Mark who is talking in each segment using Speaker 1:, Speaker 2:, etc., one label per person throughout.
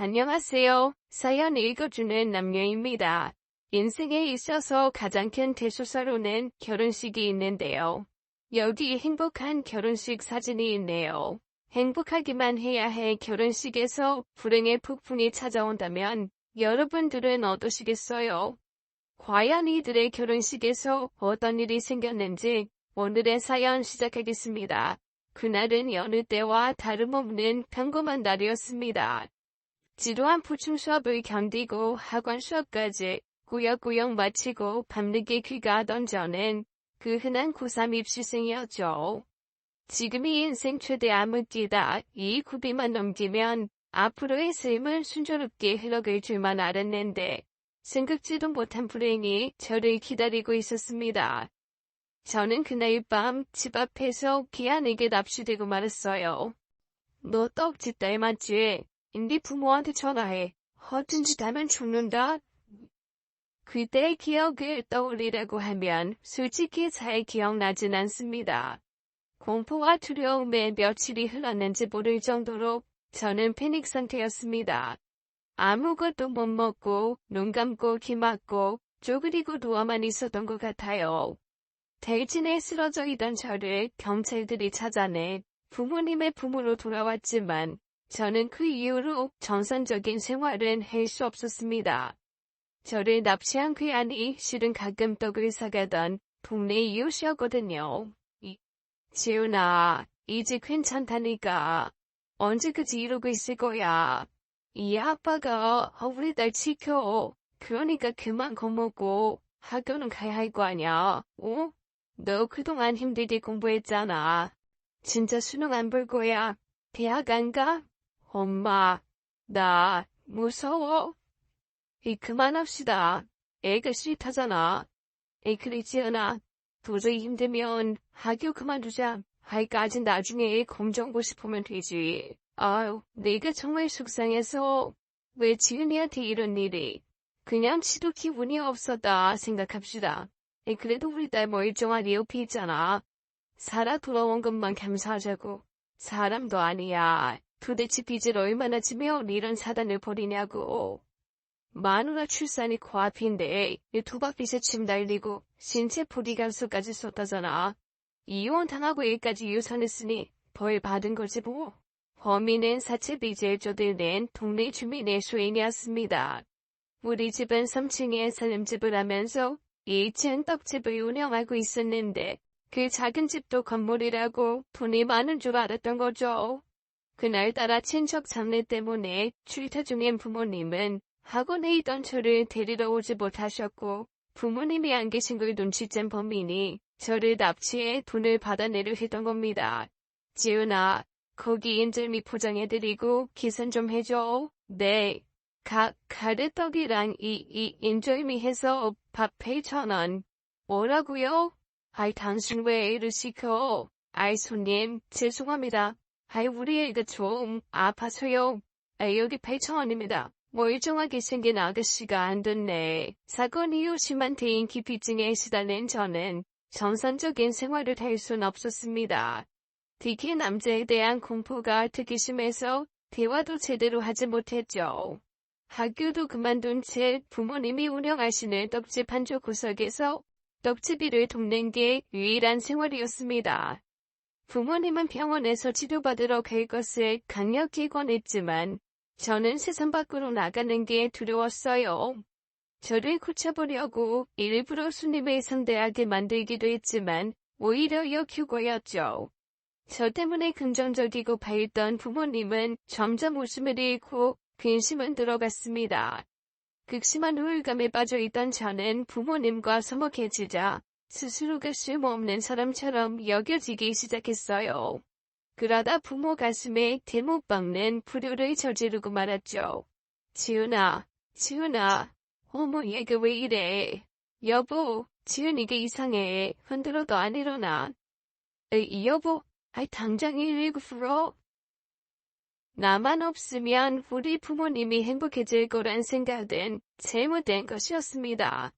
Speaker 1: 안녕하세요. 사연 읽어주는 남녀입니다. 인생에 있어서 가장 큰 대소사로는 결혼식이 있는데요. 여기 행복한 결혼식 사진이 있네요. 행복하기만 해야 해 결혼식에서 불행의 폭풍이 찾아온다면 여러분들은 어떠시겠어요? 과연 이들의 결혼식에서 어떤 일이 생겼는지 오늘의 사연 시작하겠습니다. 그날은 여느 때와 다름없는 평범한 날이었습니다. 지루한 보충 수업을 견디고 학원 수업까지 꾸역꾸역 마치고 밤늦게 귀가하던 저는 그 흔한 고3 입시생이었죠. 지금이 인생 최대 암흑기다. 이 고비만 넘기면 앞으로의 삶은 순조롭게 흘러갈 줄만 알았는데 생각지도 못한 불행이 저를 기다리고 있었습니다. 저는 그날 밤 집 앞에서 기한에게 납치되고 말았어요. 너 떡집 닮았지? 네 부모한테 전화해. 허튼 짓 하면 죽는다. 그때의 기억을 떠올리라고 하면 솔직히 잘 기억나진 않습니다. 공포와 두려움에 며칠이 흘렀는지 모를 정도로 저는 패닉 상태였습니다. 아무것도 못 먹고 눈 감고 귀 막고 쪼그리고 누워만 있었던 것 같아요. 대진에 쓰러져 있던 저를 경찰들이 찾아내 부모님의 품으로 돌아왔지만 저는 그 이후로 정상적인 생활은 할 수 없었습니다. 저를 납치한 괴한이 실은 가끔 떡을 사가던 동네 이웃이었거든요. 지훈아, 이제 괜찮다니까. 언제까지 이러고 있을 거야. 이 아빠가 우리 딸 지켜. 그러니까 그만 겁먹고 학교는 가야 할 거 아냐. 어? 너 그동안 힘들게 공부했잖아. 진짜 수능 안 볼 거야. 대학 안 가? 엄마, 나 무서워. 그만합시다. 애가 싫다잖아. 그래 지은아, 도저히 힘들면 학교 그만두자. 아이까지 나중에 검정고 싶으면 되지. 아유, 내가 정말 속상해서 왜 지은이한테 이런 일이. 그냥 지도 기분이 없었다 생각합시다. 그래도 우리 딸 멀쩡한 옆에 있잖아. 살아 돌아온 것만 감사하자고. 사람도 아니야. 도대체 빚을 얼마나 지며 이런 사단을 벌이냐고. 마누라 출산이 코앞인데 투박빚에 침 날리고 신체 포리감소까지 썼다잖아. 이혼당하고 일까지 유산했으니 벌 받은 거지 뭐. 범인은 사채빚을 쪼들낸 동네 주민의 수인이었습니다. 우리 집은 3층에 살림집을 하면서 2층 떡집을 운영하고 있었는데 그 작은 집도 건물이라고 돈이 많은 줄 알았던 거죠. 그날따라 친척 장례 때문에 출타 중인 부모님은 학원에 있던 저를 데리러 오지 못하셨고 부모님이 안 계신 걸 눈치챈 범인이 저를 납치해 돈을 받아내려 했던 겁니다. 지은아, 거기 인절미 포장해드리고 계산 좀 해줘. 네. 가래떡이랑 인절미 해서 밥 8,000원. 뭐라고요? 아이 당신 왜 일을 시켜? 아이 손님 죄송합니다. 아이 우리 애가 좀 아파서요. 여기 8,000원입니다. 멀쩡하게 생긴 아가씨가 안 됐네. 사건 이후 심한 대인기피증에 시달린 저는 정상적인 생활을 할 순 없었습니다. 특히 남자에 대한 공포가 특히 심해서 대화도 제대로 하지 못했죠. 학교도 그만둔 채 부모님이 운영하시는 떡집 한쪽 구석에서 떡집일을 돕는 게 유일한 생활이었습니다. 부모님은 병원에서 치료받으러 갈 것을 강력히 권했지만 저는 세상 밖으로 나가는 게 두려웠어요. 저를 고쳐보려고 일부러 손님을 상대하게 만들기도 했지만 오히려 역효과였죠. 저 때문에 긍정적이고 밝던 부모님은 점점 웃음을 잃고 근심은 들어갔습니다. 극심한 우울감에 빠져있던 저는 부모님과 서먹해지자 스스로가 쓸모없는 사람처럼 여겨지기 시작했어요. 그러다 부모 가슴에 대못 박는 불효를 저지르고 말았죠. 지은아, 어머 얘가 왜 이래? 여보, 지은이가 이상해. 흔들어도 안 일어나. 여보, 당장 119 나만 없으면 우리 부모님이 행복해질 거란 생각은 잘못된 것이었습니다.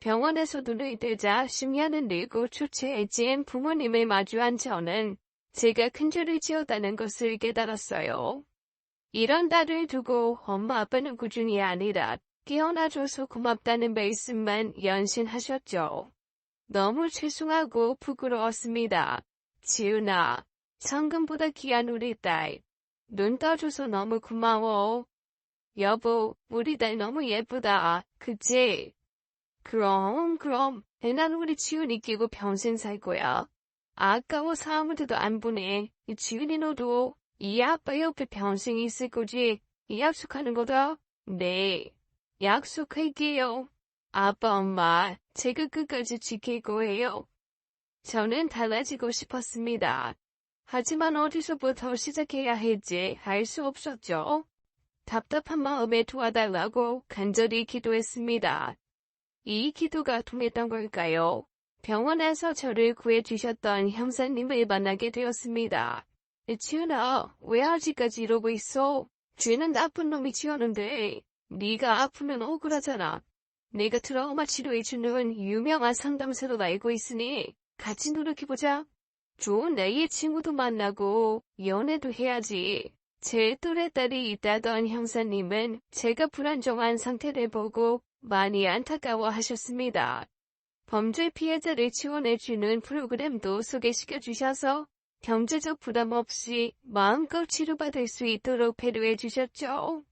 Speaker 1: 병원에서 눈을 뜨자 10년은 늙고 초췌해진 부모님을 마주한 저는 제가 큰 죄를 지었다는 것을 깨달았어요. 이런 딸을 두고 엄마 아빠는 꾸준히 아니라 깨어나줘서 고맙다는 말씀만 연신하셨죠. 너무 죄송하고 부끄러웠습니다. 지은아, 성금보다 귀한 우리 딸. 눈 떠줘서 너무 고마워. 여보, 우리 딸 너무 예쁘다. 그치? 그럼. 난 우리 지은이 끼고 평생 살 거야. 아까워서 아무데도 안 보내. 지은이 너도 이 아빠 옆에 평생 있을 거지? 약속하는 거다. 네, 약속할게요. 아빠, 엄마, 제가 끝까지 지킬 거예요. 저는 달라지고 싶었습니다. 하지만 어디서부터 시작해야 할지 알 수 없었죠. 답답한 마음에 도와달라고 간절히 기도했습니다. 이 기도가 통했던 걸까요? 병원에서 저를 구해주셨던 형사님을 만나게 되었습니다. 지은아, 왜 아직까지 이러고 있어? 죄는 나쁜 놈이 지었는데 네가 아프면 억울하잖아. 내가 트라우마 치료해주는 유명한 상담사로 알고 있으니 같이 노력해보자. 좋은 나이의 친구도 만나고 연애도 해야지. 제 또래 딸이 있다던 형사님은 제가 불안정한 상태를 보고 많이 안타까워하셨습니다. 범죄 피해자를 지원해주는 프로그램도 소개시켜 주셔서 경제적 부담 없이 마음껏 치료받을 수 있도록 배려해 주셨죠.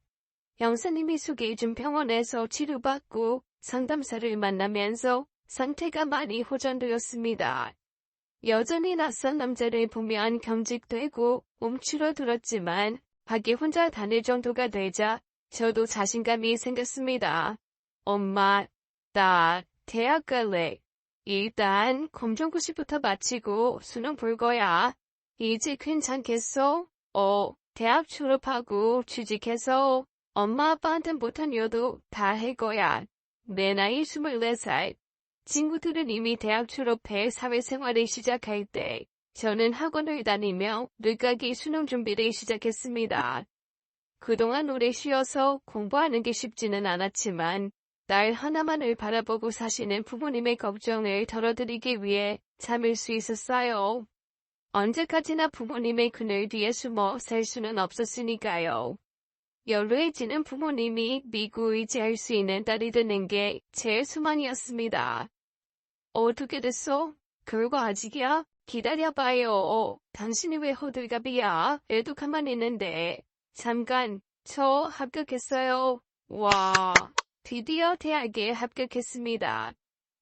Speaker 1: 형사님이 소개해준 병원에서 치료받고 상담사를 만나면서 상태가 많이 호전되었습니다. 여전히 낯선 남자를 보면 경직되고 움츠러들었지만 밖에 혼자 다닐 정도가 되자 저도 자신감이 생겼습니다. 엄마, 나 대학 갈래. 일단 검정고시부터 마치고 수능 볼 거야. 이제 괜찮겠어? 대학 졸업하고 취직해서 엄마 아빠한테 못한 요도 다 할 거야. 내 나이 24살. 친구들은 이미 대학 졸업해 사회생활을 시작할 때 저는 학원을 다니며 늦가기 수능 준비를 시작했습니다. 그동안 오래 쉬어서 공부하는 게 쉽지는 않았지만 딸 하나만을 바라보고 사시는 부모님의 걱정을 덜어드리기 위해 참을 수 있었어요. 언제까지나 부모님의 그늘 뒤에 숨어 살 수는 없었으니까요. 연로해지는 부모님이 믿고 의지할 수 있는 딸이 되는 게 제 소망이었습니다. 어떻게 됐어? 그거 아직이야? 기다려봐요. 당신이 왜 호들갑이야? 애도 가만히 있는데. 잠깐, 저 합격했어요. 와, 드디어 대학에 합격했습니다.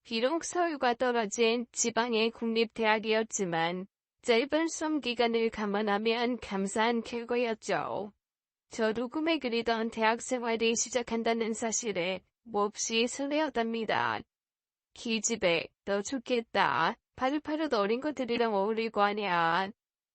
Speaker 1: 비록 서울과 떨어진 지방의 국립대학이었지만 짧은 수험 기간을 감안하면 감사한 결과였죠. 저도 꿈에 그리던 대학 생활을 시작한다는 사실에 몹시 설레었답니다. 기집애, 너 좋겠다. 파릇파릇 어린 것들이랑 어울리고 하냐.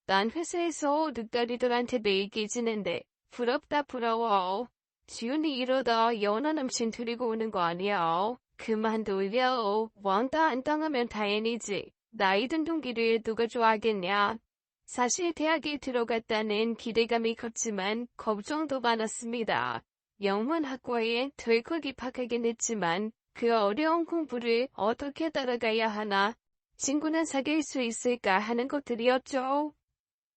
Speaker 1: 난 회사에서 늦가리들한테 매일 깨지는데 부럽다 부러워. 지훈이 이러다 연하 남친 데리고 오는 거 아니야. 그만둬요. 왕따 안 당하면 다행이지. 나이 든 동기를 누가 좋아하겠냐. 사실 대학에 들어갔다는 기대감이 컸지만 걱정도 많았습니다. 영문학과에 덜컥 입학하긴 했지만 그 어려운 공부를 어떻게 따라가야 하나, 친구는 사귈 수 있을까 하는 것들이었죠.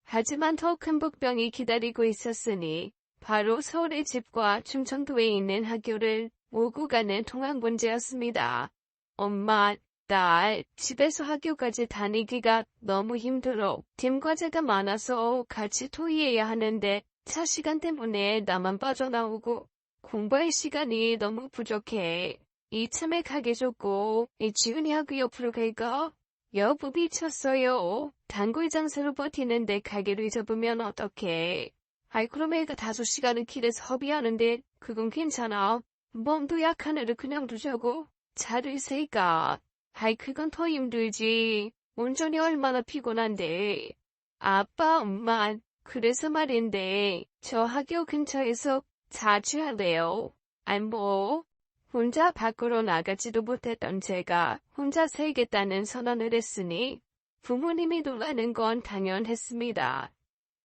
Speaker 1: 하지만 더 큰 복병이 기다리고 있었으니 바로 서울의 집과 충청도에 있는 학교를 오고 가는 통학 문제였습니다. 엄마, 딸, 집에서 학교까지 다니기가 너무 힘들어. 팀 과제가 많아서 같이 토의해야 하는데 차 시간 때문에 나만 빠져나오고 공부할 시간이 너무 부족해. 이참에 가게 줬고 지훈이 학교 옆으로 갈까? 여보 미쳤어요. 단골 장사로 버티는데 가게를 접으면 어떡해. 아이 그럼 애가 5시간을 길에서 허비하는데 그건 괜찮아. 몸도 약한 애를 그냥 두자고. 차를 세까. 아이 그건 더 힘들지. 운전이 얼마나 피곤한데. 아빠 엄마 그래서 말인데 저 학교 근처에서 자주 할래요. 뭐 혼자 밖으로 나가지도 못했던 제가 혼자 살겠다는 선언을 했으니 부모님이 놀라는 건 당연했습니다.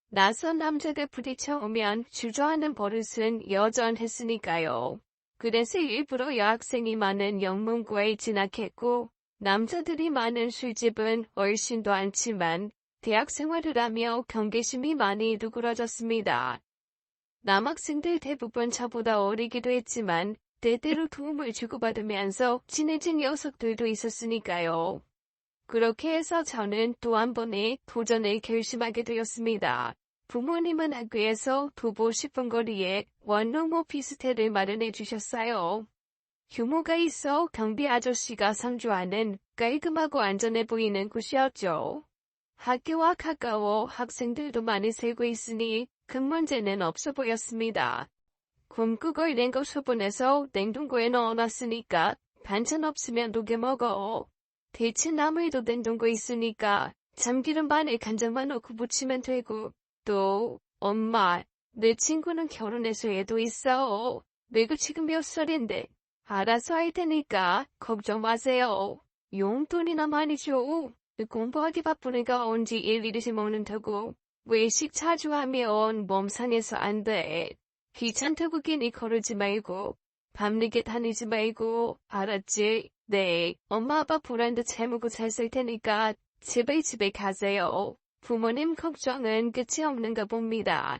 Speaker 1: 낯선 남자가 부딪혀오면 주저하는 버릇은 여전했으니까요. 그래서 일부러 여학생이 많은 영문과에 진학했고 남자들이 많은 술집은 얼씬도 않지만 대학 생활을 하며 경계심이 많이 누그러졌습니다. 남학생들 대부분 저보다 어리기도 했지만 때때로 도움을 주고받으면서 친해진 녀석들도 있었으니까요. 그렇게 해서 저는 또 한 번의 도전을 결심하게 되었습니다. 부모님은 학교에서 도보 10분 거리에 원룸 오피스텔을 마련해 주셨어요. 규모가 있어 경비 아저씨가 상주하는 깔끔하고 안전해 보이는 곳이었죠. 학교와 가까워 학생들도 많이 살고 있으니 큰 문제는 없어 보였습니다. 굶고 냉거 소분해서 냉동고에 넣어놨으니까 반찬 없으면 녹여 먹어. 대체나무에도 냉동고 있으니까 참기름 반에 간장만 넣고 부치면 되고. 또 엄마, 내 친구는 결혼해서 애도 있어. 내가 지금 몇 살인데 알아서 할 테니까 걱정 마세요. 용돈이나 많이 줘. 공부하기 바쁘니까 언제 일일이 먹는다고. 외식 자주 하면 몸 상해서 안 돼. 귀찮다고 괜히 거르지 말고 밤늦게 다니지 말고 알았지? 네, 엄마 아빠 브랜드 재무고 잘 쓸 테니까 집에 가세요. 부모님 걱정은 끝이 없는가 봅니다.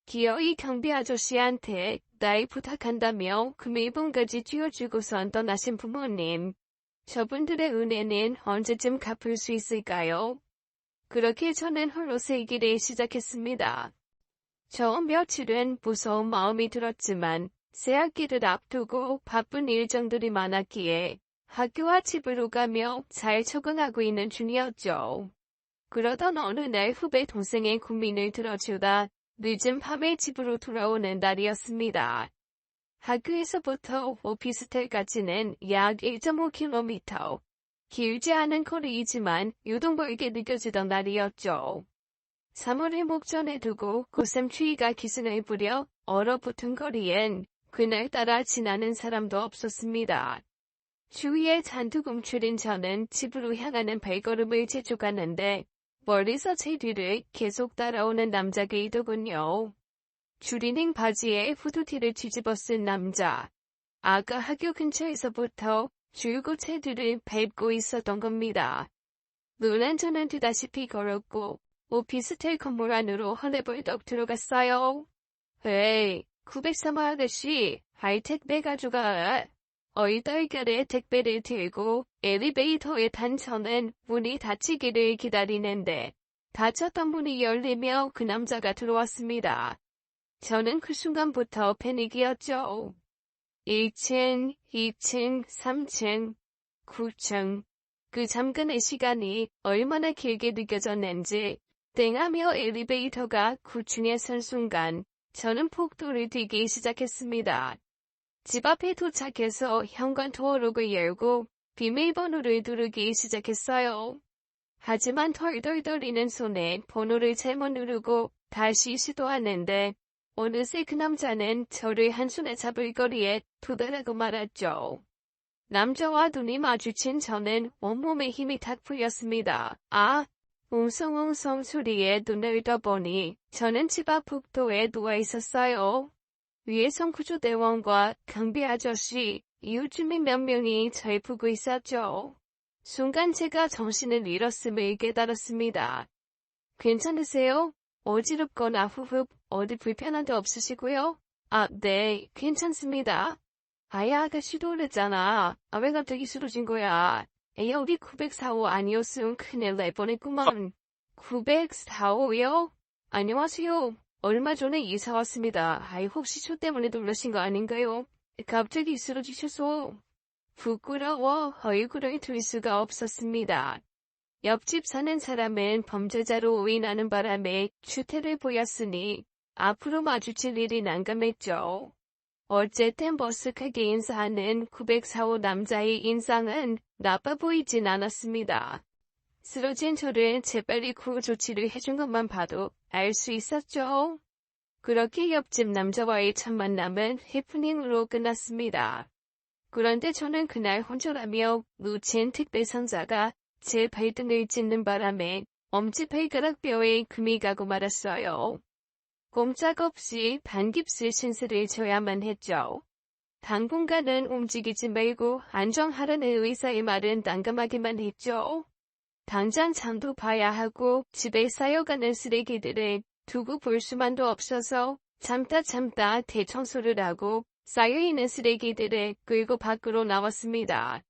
Speaker 1: 기어이 경비 아저씨한테 나이 부탁한다며 금일봉까지 쥐어주고선 떠나신 부모님. 저분들의 은혜는 언제쯤 갚을 수 있을까요? 그렇게 저는 홀로 살기를 시작했습니다. 처음 며칠은 무서운 마음이 들었지만 새학기를 앞두고 바쁜 일정들이 많았기에 학교와 집으로 가며 잘 적응하고 있는 중이었죠. 그러던 어느 날 후배 동생의 고민을 들어주다 늦은 밤에 집으로 돌아오는 날이었습니다. 학교에서부터 오피스텔까지는 약 1.5km. 길지 않은 거리이지만 유독 멀게 느껴지던 날이었죠. 3월을 목전에 두고 고샘추위가 기승을 부려 얼어붙은 거리엔 그날따라 지나는 사람도 없었습니다. 추위에 잔뜩 움츠린 저는 집으로 향하는 발걸음을 재촉하는데 멀리서 제 뒤를 계속 따라오는 남자가 있더군요. 줄이닝 바지에 후드티를 뒤집어 쓴 남자. 아까 학교 근처에서부터 줄곧 제 뒤를 밟고 있었던 겁니다. 놀란 저는 뒤다시피 걸었고 오피스텔 건물 안으로 헐레벌떡 들어갔어요. 헤이, 903호 아저씨, 하이택배 가져가. 얼떨결에 택배를 들고 엘리베이터에 탄 저는 문이 닫히기를 기다리는데 닫혔던 문이 열리며 그 남자가 들어왔습니다. 저는 그 순간부터 패닉이었죠. 1층, 2층, 3층, 9층. 그 잠깐의 시간이 얼마나 길게 느껴졌는지 땡하며 엘리베이터가 9층에 선 순간 저는 폭도를 뛰기 시작했습니다. 집 앞에 도착해서 현관 도어록을 열고 비밀번호를 누르기 시작했어요. 하지만 덜덜 떨리는 손에 번호를 잘못 누르고 다시 시도하는데 어느새 그 남자는 저를 한 손에 잡을 거리에 도달하고 말았죠. 남자와 눈이 마주친 저는 온몸에 힘이 탁 풀렸습니다. 아! 웅성웅성 소리에 눈을 떠보니 저는 집 앞 복도에 누워 있었어요. 위에선 구조대원과 경비 아저씨, 이웃 주민 몇 명이 절 보고 있었죠. 순간 제가 정신을 잃었음을 깨달았습니다. 괜찮으세요? 어지럽거나 후흡, 어디 불편한 데 없으시고요? 아, 네, 괜찮습니다. 아야, 아가씨도 그랬잖아. 아, 왜 갑자기 쓰러진 거야? 에이, 우리 904호 아니었으면 큰일 날 뻔했구먼. 904호요? 안녕하세요. 얼마 전에 이사 왔습니다. 아이, 혹시 저 때문에 놀라신 거 아닌가요? 갑자기 쓰러지셔서. 부끄러워 얼굴을 들 수가 없었습니다. 옆집 사는 사람은 범죄자로 오인하는 바람에 추태를 보였으니 앞으로 마주칠 일이 난감했죠. 어쨌든 머쓱하게 인사하는 904호 남자의 인상은 나빠 보이진 않았습니다. 쓰러진 저를 재빨리 구호 조치를 해준 것만 봐도 알 수 있었죠. 그렇게 옆집 남자와의 첫 만남은 해프닝으로 끝났습니다. 그런데 저는 그날 혼절하며 놓친 택배 상자가 제 발등을 찢는 바람에 엄지발가락 뼈에 금이 가고 말았어요. 꼼짝없이 반깁스 신세를 져야만 했죠. 당분간은 움직이지 말고 안정하라는 의사의 말은 난감하기만 했죠. 당장 장도 봐야 하고 집에 쌓여가는 쓰레기들을 두고 볼 수만도 없어서 참다 대청소를 하고 쌓여있는 쓰레기들을 끌고 밖으로 나왔습니다.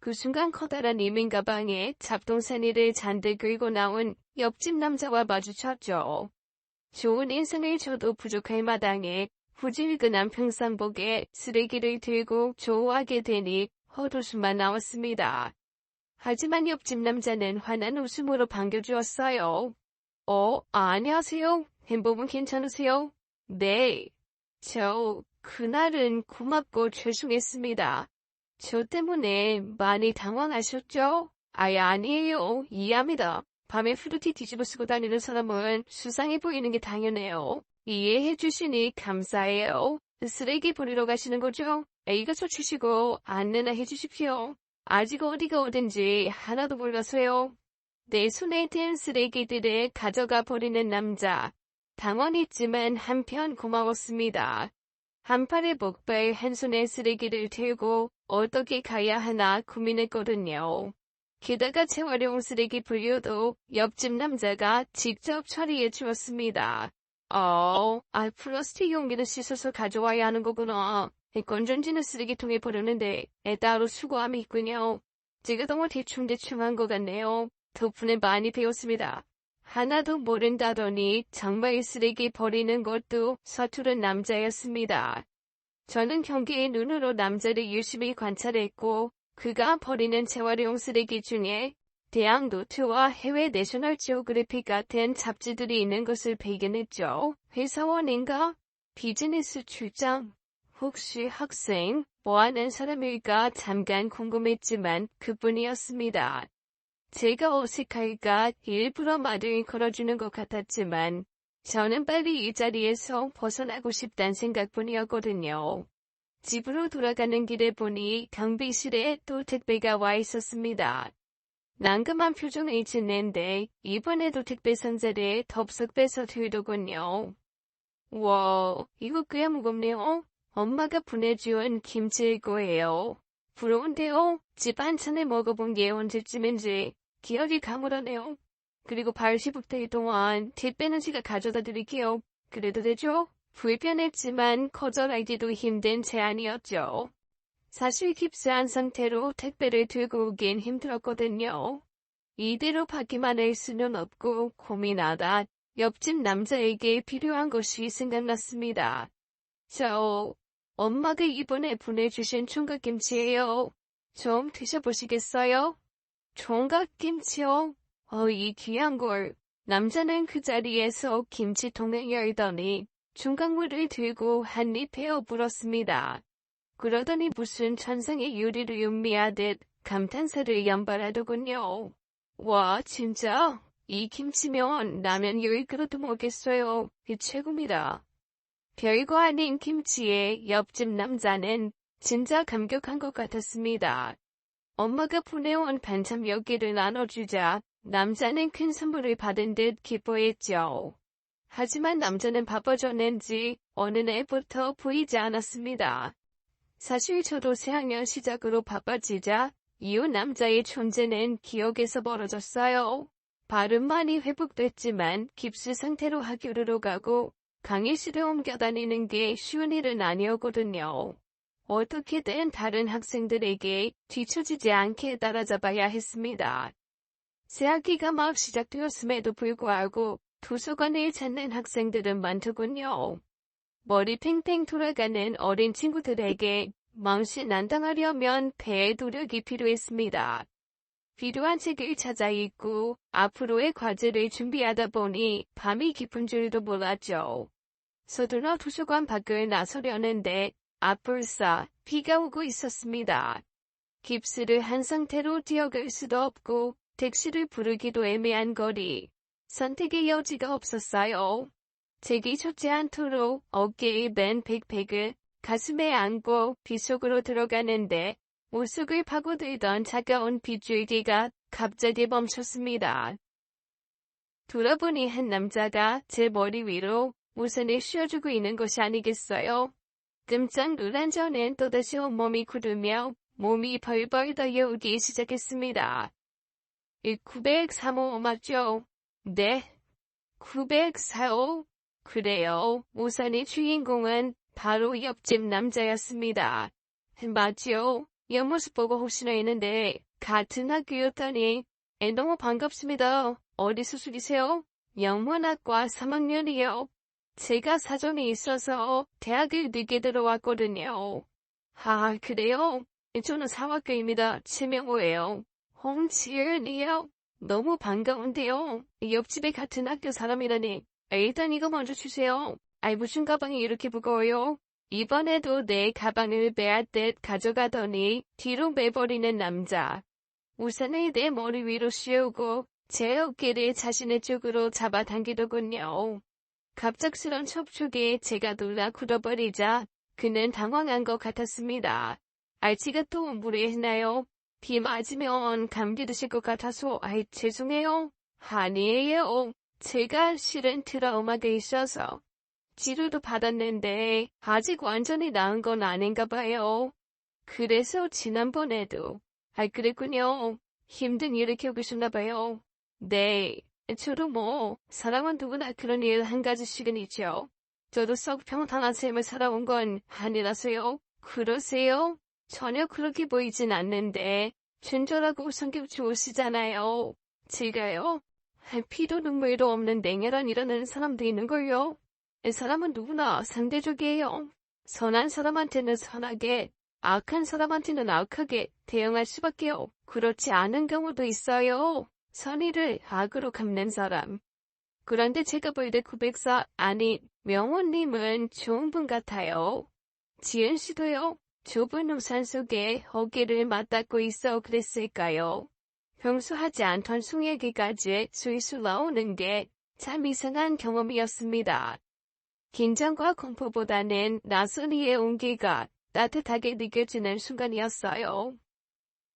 Speaker 1: 그 순간 커다란 이민 가방에 잡동사니를 잔뜩 끌고 나온 옆집 남자와 마주쳤죠. 좋은 인상을 줘도 부족할 마당에 후질근한 평상복에 쓰레기를 들고 조우하게 되니 헛웃음만 나왔습니다. 하지만 옆집 남자는 환한 웃음으로 반겨주었어요. 안녕하세요. 행복은 괜찮으세요? 네. 그날은 고맙고 죄송했습니다. 저 때문에 많이 당황하셨죠? 아니에요. 이해합니다. 밤에 후르티 뒤집어 쓰고 다니는 사람은 수상해 보이는 게 당연해요. 이해해 주시니 감사해요. 쓰레기 버리러 가시는 거죠? A가 서주시고 안내나 해주십시오. 아직 어디가 어딘지 하나도 몰라서요. 내 손에 든 쓰레기들을 가져가 버리는 남자. 당황했지만 한편 고마웠습니다. 한 팔에 목발 한 손에 쓰레기를 들고 어떻게 가야 하나 고민했거든요. 게다가 재활용 쓰레기 분류도 옆집 남자가 직접 처리해 주었습니다. 플라스틱 용기를 씻어서 가져와야 하는 거구나. 건전지는 쓰레기통에 버렸는데 따로 수거함이 있군요. 제가 너무 대충 한 것 같네요. 덕분에 많이 배웠습니다. 하나도 모른다더니 정말 쓰레기 버리는 것도 서투른 남자였습니다. 저는 경계의 눈으로 남자를 유심히 관찰했고 그가 버리는 재활용 쓰레기 중에 대학 노트와 해외 내셔널 지오그래픽 같은 잡지들이 있는 것을 발견했죠. 회사원인가? 비즈니스 출장? 혹시 학생? 뭐하는 사람일까 잠깐 궁금했지만 그뿐이었습니다. 제가 어색할까 일부러 말을 걸어주는 것 같았지만 저는 빨리 이 자리에서 벗어나고 싶단 생각뿐이었거든요. 집으로 돌아가는 길에 보니 경비실에 또 택배가 와 있었습니다. 난감한 표정을 짓는데 이번에도 택배 상자를 덥석 빼서 들더군요. 와, 이거 꽤 무겁네요. 엄마가 보내준 김치일 거예요. 부러운데요. 집 반찬을 먹어본 게 언제쯤인지 기억이 가물하네요. 그리고 80대 동안 택배는 제가 가져다 드릴게요. 그래도 되죠? 불편했지만 거절하기도 힘든 제안이었죠. 사실 깁스한 상태로 택배를 들고 오긴 힘들었거든요. 이대로 받기만 할 수는 없고 고민하다 옆집 남자에게 필요한 것이 생각났습니다. 엄마가 이번에 보내주신 총각김치예요. 좀 드셔보시겠어요? 총각김치요? 이 귀한 걸. 남자는 그 자리에서 김치통을 열더니 중강물을 들고 한 입 베어 물었습니다. 그러더니 무슨 천상의 요리를 음미하듯 감탄사를 연발하더군요. 와, 진짜? 이 김치면 라면 10그릇도 먹겠어요. 최고입니다. 별거 아닌 김치에 옆집 남자는 진짜 감격한 것 같았습니다. 엄마가 보내온 반찬 몇 개를 나눠주자 남자는 큰 선물을 받은 듯 기뻐했죠. 하지만 남자는 바빠졌는지 어느 날부터 보이지 않았습니다. 사실 저도 새학년 시작으로 바빠지자 이웃 남자의 존재는 기억에서 멀어졌어요. 발은 많이 회복됐지만 깁스 상태로 학교를 가고 강의실에 옮겨 다니는 게 쉬운 일은 아니었거든요. 어떻게든 다른 학생들에게 뒤처지지 않게 따라잡아야 했습니다. 새학기가 막 시작되었음에도 불구하고 도서관을 찾는 학생들은 많더군요. 머리 팽팽 돌아가는 어린 친구들에게 망신난당하려면 배의 노력이 필요했습니다. 필요한 책을 찾아 읽고 앞으로의 과제를 준비하다 보니 밤이 깊은 줄도 몰랐죠. 서둘러 도서관 밖을 나서려는데 앞불사 비가 오고 있었습니다. 깁스를 한 상태로 뛰어갈 수도 없고 택시를 부르기도 애매한 거리. 선택의 여지가 없었어요. 제기 젖지 않도록 어깨에 맨 백팩을 가슴에 안고 빗속으로 들어가는데 옷속을 파고들던 차가운 빗줄기가 갑자기 멈췄습니다. 돌아보니 한 남자가 제 머리 위로 우산을 씌워주고 있는 것이 아니겠어요? 끔짝 놀란 저는 또다시 온몸이 굳으며 몸이 벌벌 떨려오기 시작했습니다. 903호 맞죠? 네. 904호. 그래요. 우선의 주인공은 바로 옆집 남자였습니다. 맞죠? 옆모습 보고 혹시나 했는데 같은 학교였다니. 너무 반갑습니다. 어디 수술이세요? 영문학과 3학년이요. 제가 사정이 있어서 대학을 늦게 들어왔거든요. 아, 그래요? 저는 사학교입니다. 최명호예요. 홍지은이요. 너무 반가운데요. 옆집에 같은 학교 사람이라니. 일단 이거 먼저 주세요. 아이, 무슨 가방이 이렇게 무거워요? 이번에도 내 가방을 빼앗듯 가져가더니 뒤로 매버리는 남자. 우산을 내 머리 위로 씌우고 제 어깨를 자신의 쪽으로 잡아당기더군요. 갑작스런 접촉에 제가 놀라 굳어버리자 그는 당황한 것 같았습니다. 알치가 또 무례했나요? 비 맞으면 감기 드실 것 같아서 아이 죄송해요. 아니에요. 제가 실은 트라우마가 있어서 치료도 받았는데 아직 완전히 나은 건 아닌가 봐요. 그래서 지난번에도 그랬군요. 힘든 일을 겪으셨나 봐요. 네. 저도 사람은 누구나 그런 일 한 가지씩은 있죠. 저도 썩 평탄한 삶을 살아온 건 아니라서요. 그러세요? 전혀 그렇게 보이진 않는데 친절하고 성격 좋으시잖아요. 제가요? 피도 눈물도 없는 냉혈한 이라는 사람도 있는걸요. 사람은 누구나 상대적이에요. 선한 사람한테는 선하게, 악한 사람한테는 악하게 대응할 수밖에요. 그렇지 않은 경우도 있어요. 선의를 악으로 갚는 사람. 그런데 제가 볼 때 고백사 아니 명호님은 좋은 분 같아요. 지은 씨도요. 좁은 우산 속에 어깨를 맞닿고 있어 그랬을까요? 평소 하지 않던 속 얘기까지 술술 나오는 게 참 이상한 경험이었습니다. 긴장과 공포보다는 낯선 이의 온기가 따뜻하게 느껴지는 순간이었어요.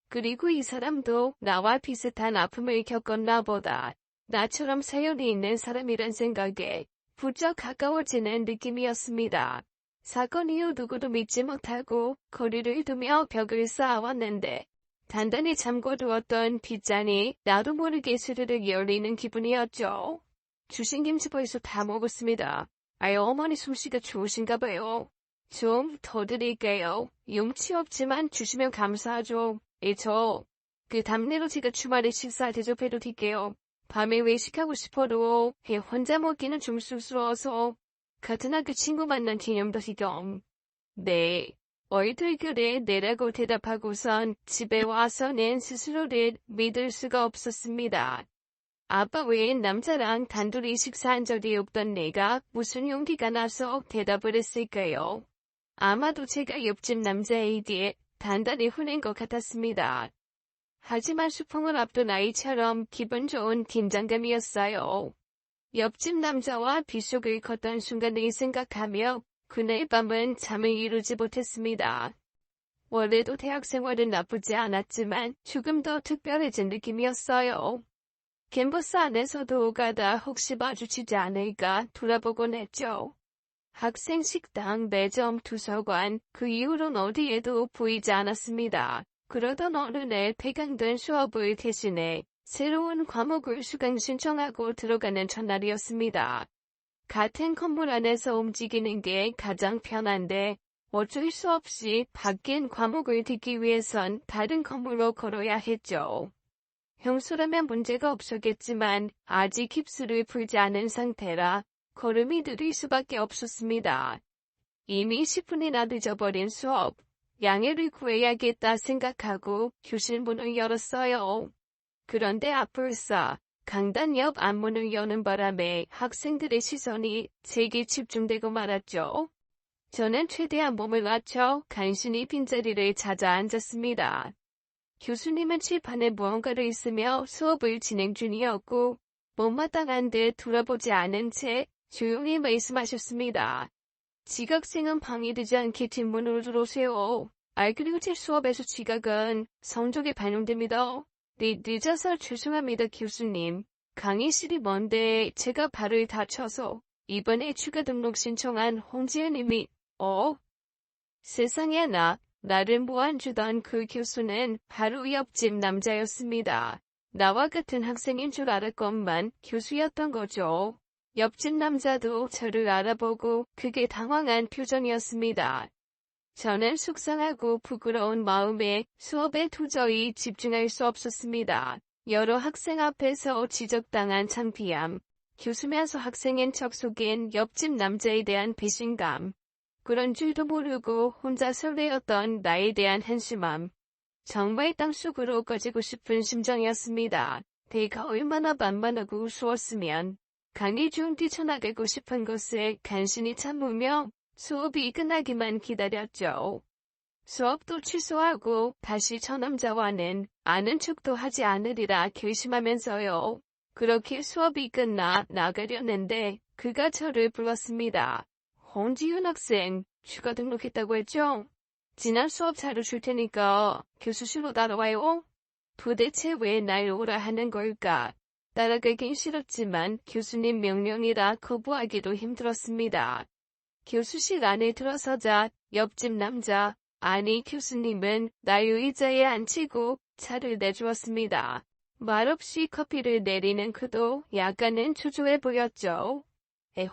Speaker 1: 그리고 이 사람도 나와 비슷한 아픔을 겪었나 보다. 나처럼 사연이 있는 사람이란 생각에 부쩍 가까워지는 느낌이었습니다. 사건 이후 누구도 믿지 못하고 거리를 두며 벽을 쌓아왔는데 단단히 잠궈두었던 빗잔이 나도 모르게 스르륵 열리는 기분이었죠. 주신 김치 벌써 다 먹었습니다. 아유, 어머니 솜씨가 좋으신가 봐요. 좀 더 드릴게요. 용치 없지만 주시면 감사하죠. 그 답례로 제가 주말에 식사 대접해도 될게요. 밤에 외식하고 싶어도 혼자 먹기는 좀 쑥스러워서 같은 학교 친구 만난 기념도 지금. 네. 얼떨결에 내라고 대답하고선 집에 와서는 스스로를 믿을 수가 없었습니다. 아빠 외엔 남자랑 단둘이 식사한 적이 없던 내가 무슨 용기가 나서 대답을 했을까요? 아마도 제가 옆집 남자에게 단단히 혼낸 것 같았습니다. 하지만 수풍을 앞둔 아이처럼 기분 좋은 긴장감이었어요. 옆집 남자와 빗속을 걷던 순간을 생각하며 그날 밤은 잠을 이루지 못했습니다. 원래도 대학 생활은 나쁘지 않았지만 조금 더 특별해진 느낌이었어요. 캠퍼스 안에서도 오가다 혹시 마주치지 않을까 돌아보곤 했죠. 학생 식당, 매점,图书馆, 그 이후론 어디에도 보이지 않았습니다. 그러던 어느 날 폐강된 수업을 대신해 새로운 과목을 수강 신청하고 들어가는 첫날이었습니다. 같은 건물 안에서 움직이는 게 가장 편한데 어쩔 수 없이 바뀐 과목을 듣기 위해선 다른 건물로 걸어야 했죠. 평소라면 문제가 없었겠지만 아직 깁스를 풀지 않은 상태라 걸음이 느릴 수밖에 없었습니다. 이미 10분이나 늦어버린 수업. 양해를 구해야겠다 생각하고 교실 문을 열었어요. 그런데 앞불사 강단 옆 앞문을 여는 바람에 학생들의 시선이 제게 집중되고 말았죠. 저는 최대한 몸을 낮춰 간신히 빈자리를 찾아 앉았습니다. 교수님은 칠판에 무언가를 있으며 수업을 진행 중이었고 못마땅한 듯 돌아보지 않은 채 조용히 말씀하셨습니다. 지각생은 방해되지 않게 뒷문으로 들어오세요. 그리고 제 수업에서 지각은 성적에 반영됩니다. 늦어서 죄송합니다, 교수님. 강의실이 먼데 제가 발을 다쳐서 이번에 추가 등록 신청한 홍지은님이 세상에 나를 모아주던 그 교수는 바로 옆집 남자였습니다. 나와 같은 학생인 줄 알았건만 교수였던 거죠. 옆집 남자도 저를 알아보고 크게 당황한 표정이었습니다. 저는 속상하고 부끄러운 마음에 수업에 도저히 집중할 수 없었습니다. 여러 학생 앞에서 지적당한 창피함, 교수면서 학생인 척 속인 옆집 남자에 대한 배신감, 그런 줄도 모르고 혼자 설레었던 나에 대한 한심함, 정말 땅속으로 꺼지고 싶은 심정이었습니다. 내가 얼마나 만만하고 우스웠으면 강의 중 뛰쳐나가고 싶은 것을 간신히 참으며 수업이 끝나기만 기다렸죠. 수업도 취소하고 다시 저 남자와는 아는 척도 하지 않으리라 결심하면서요. 그렇게 수업이 끝나 나가려는데 그가 저를 불렀습니다. 홍지윤 학생, 추가 등록했다고 했죠? 지난 수업 자료 줄 테니까 교수실로 따라와요. 도대체 왜 날 오라 하는 걸까? 따라가긴 싫었지만 교수님 명령이라 거부하기도 힘들었습니다. 교수실 안에 들어서자 옆집 남자, 아니 교수님은 날 의자에 앉히고 차를 내주었습니다. 말없이 커피를 내리는 그도 약간은 초조해 보였죠.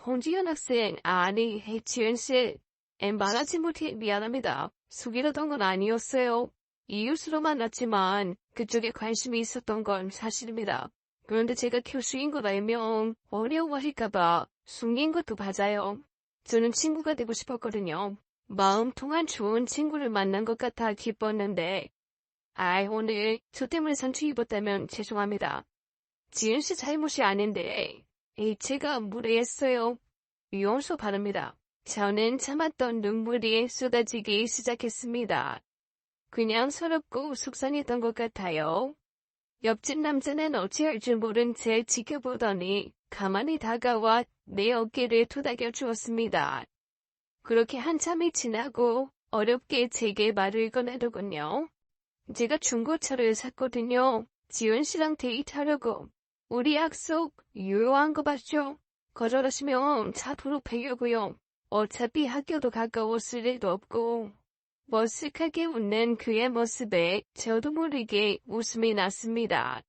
Speaker 1: 홍지연 학생, 아니 해치연 씨, 말하지 못해 미안합니다. 속이려던 건 아니었어요. 이웃으로 만났지만 그쪽에 관심이 있었던 건 사실입니다. 그런데 제가 교수인 걸 알면 어려워할까봐 숨긴 것도 맞아요. 저는 친구가 되고 싶었거든요. 마음 통한 좋은 친구를 만난 것 같아 기뻤는데 오늘 저 때문에 상처 입었다면 죄송합니다. 지은 씨 잘못이 아닌데 제가 무례했어요. 용서 바랍니다. 저는 참았던 눈물이 쏟아지기 시작했습니다. 그냥 서럽고 속상했던 것 같아요. 옆집 남자는 어찌할 줄 모른 채 지켜보더니 가만히 다가와 내 어깨를 토닥여 주었습니다. 그렇게 한참이 지나고 어렵게 제게 말을 꺼내더군요. 제가 중고차를 샀거든요. 지은 씨랑 데이트하려고. 우리 약속 유효한 거 맞죠? 거절하시면 차 도로 패려고요. 어차피 학교도 가까웠을 일도 없고. 머쓱하게 웃는 그의 모습에 저도 모르게 웃음이 났습니다.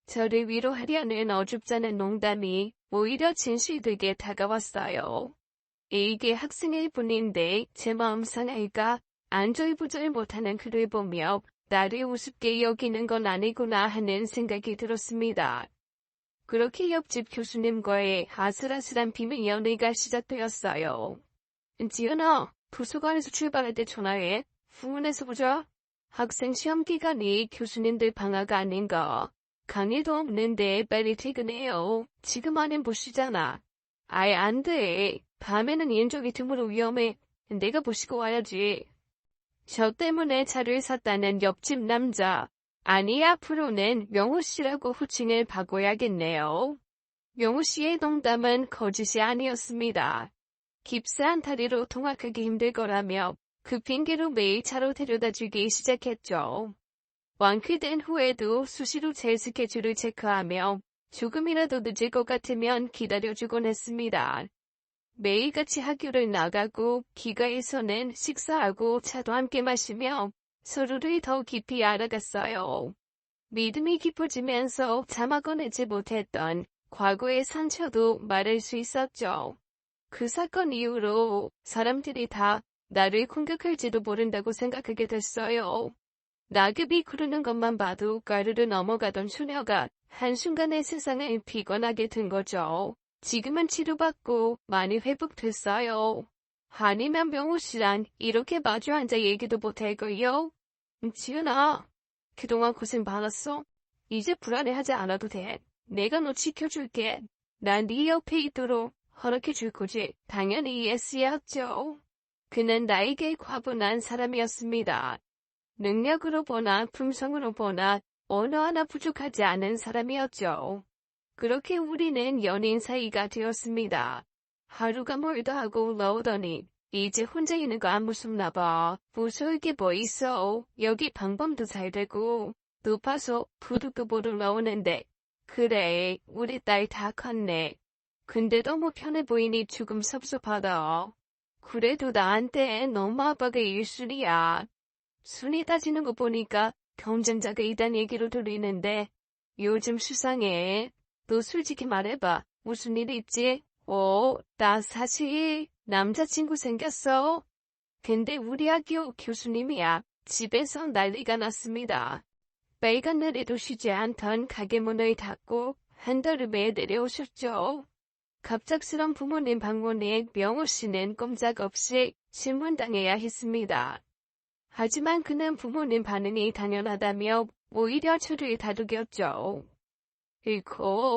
Speaker 1: 저를 위로하려는 어줍잖은 농담이 오히려 진실되게 다가왔어요. 이게 학생일 뿐인데 제 마음 상할까? 안절부절 못하는 그를 보며 나를 우습게 여기는 건 아니구나 하는 생각이 들었습니다. 그렇게 옆집 교수님과의 아슬아슬한 비밀 연애가 시작되었어요. 지은아, 도서관에서 출발할 때 전화해. 후문에서 보자. 학생 시험 기간이 교수님들 방학 아닌가. 강의도 없는데 빨리 퇴근해요. 지금 안엔 못 쉬잖아. 아예 안 돼. 밤에는 인적이 드물어 위험해. 내가 모시고 와야지. 저 때문에 차를 샀다는 옆집 남자. 아니 앞으로는 명호 씨라고 호칭을 바꿔야겠네요. 명호 씨의 농담은 거짓이 아니었습니다. 깁스한 다리로 통학하기 힘들 거라며 그 핑계로 매일 차로 데려다주기 시작했죠. 완쾌된 후에도 수시로 제 스케줄을 체크하며 조금이라도 늦을 것 같으면 기다려주곤 했습니다. 매일같이 학교를 나가고 기가에서는 식사하고 차도 함께 마시며 서로를 더 깊이 알아갔어요. 믿음이 깊어지면서 참아 꺼내지 못했던 과거의 상처도 말할 수 있었죠. 그 사건 이후로 사람들이 다 나를 공격할지도 모른다고 생각하게 됐어요. 낙엽이 구르는 것만 봐도 가르르 넘어가던 소녀가 한순간에 세상을 비관하게 된 거죠. 지금은 치료받고 많이 회복됐어요. 아니면 명호 씨랑 이렇게 마주 앉아 얘기도 못할 거요. 지은아, 그동안 고생 많았어. 이제 불안해하지 않아도 돼. 내가 너 지켜줄게. 난 네 옆에 있도록 허락해 줄 거지. 당연히 예스였죠. 그는 나에게 과분한 사람이었습니다. 능력으로 보나 품성으로 보나 어느 하나 부족하지 않은 사람이었죠. 그렇게 우리는 연인 사이가 되었습니다. 하루가 멀다 하고 올라오더니 이제 혼자 있는 거 안 무섭나 봐. 무서울 게 뭐 있어. 여기 방범도 잘 되고 높아서 부두도 못 올라오는데. 그래, 우리 딸 다 컸네. 근데 너무 편해 보이니 조금 섭섭하다. 그래도 나한테 너무 아빠가 1순위야. 순위 따지는 거 보니까 경쟁자가 있다는 얘기로 들리는데 요즘 수상해. 너 솔직히 말해봐. 무슨 일 있지? 나 사실 남자친구 생겼어. 근데 우리 학교 교수님이야. 집에서 난리가 났습니다. 빨간 날에도 쉬지 않던 가게 문을 닫고 한달음에 내려오셨죠. 갑작스런 부모님 방문에 명호 씨는 꼼짝없이 신문당해야 했습니다. 하지만 그는 부모님 반응이 당연하다며 오히려 저를 다독였죠.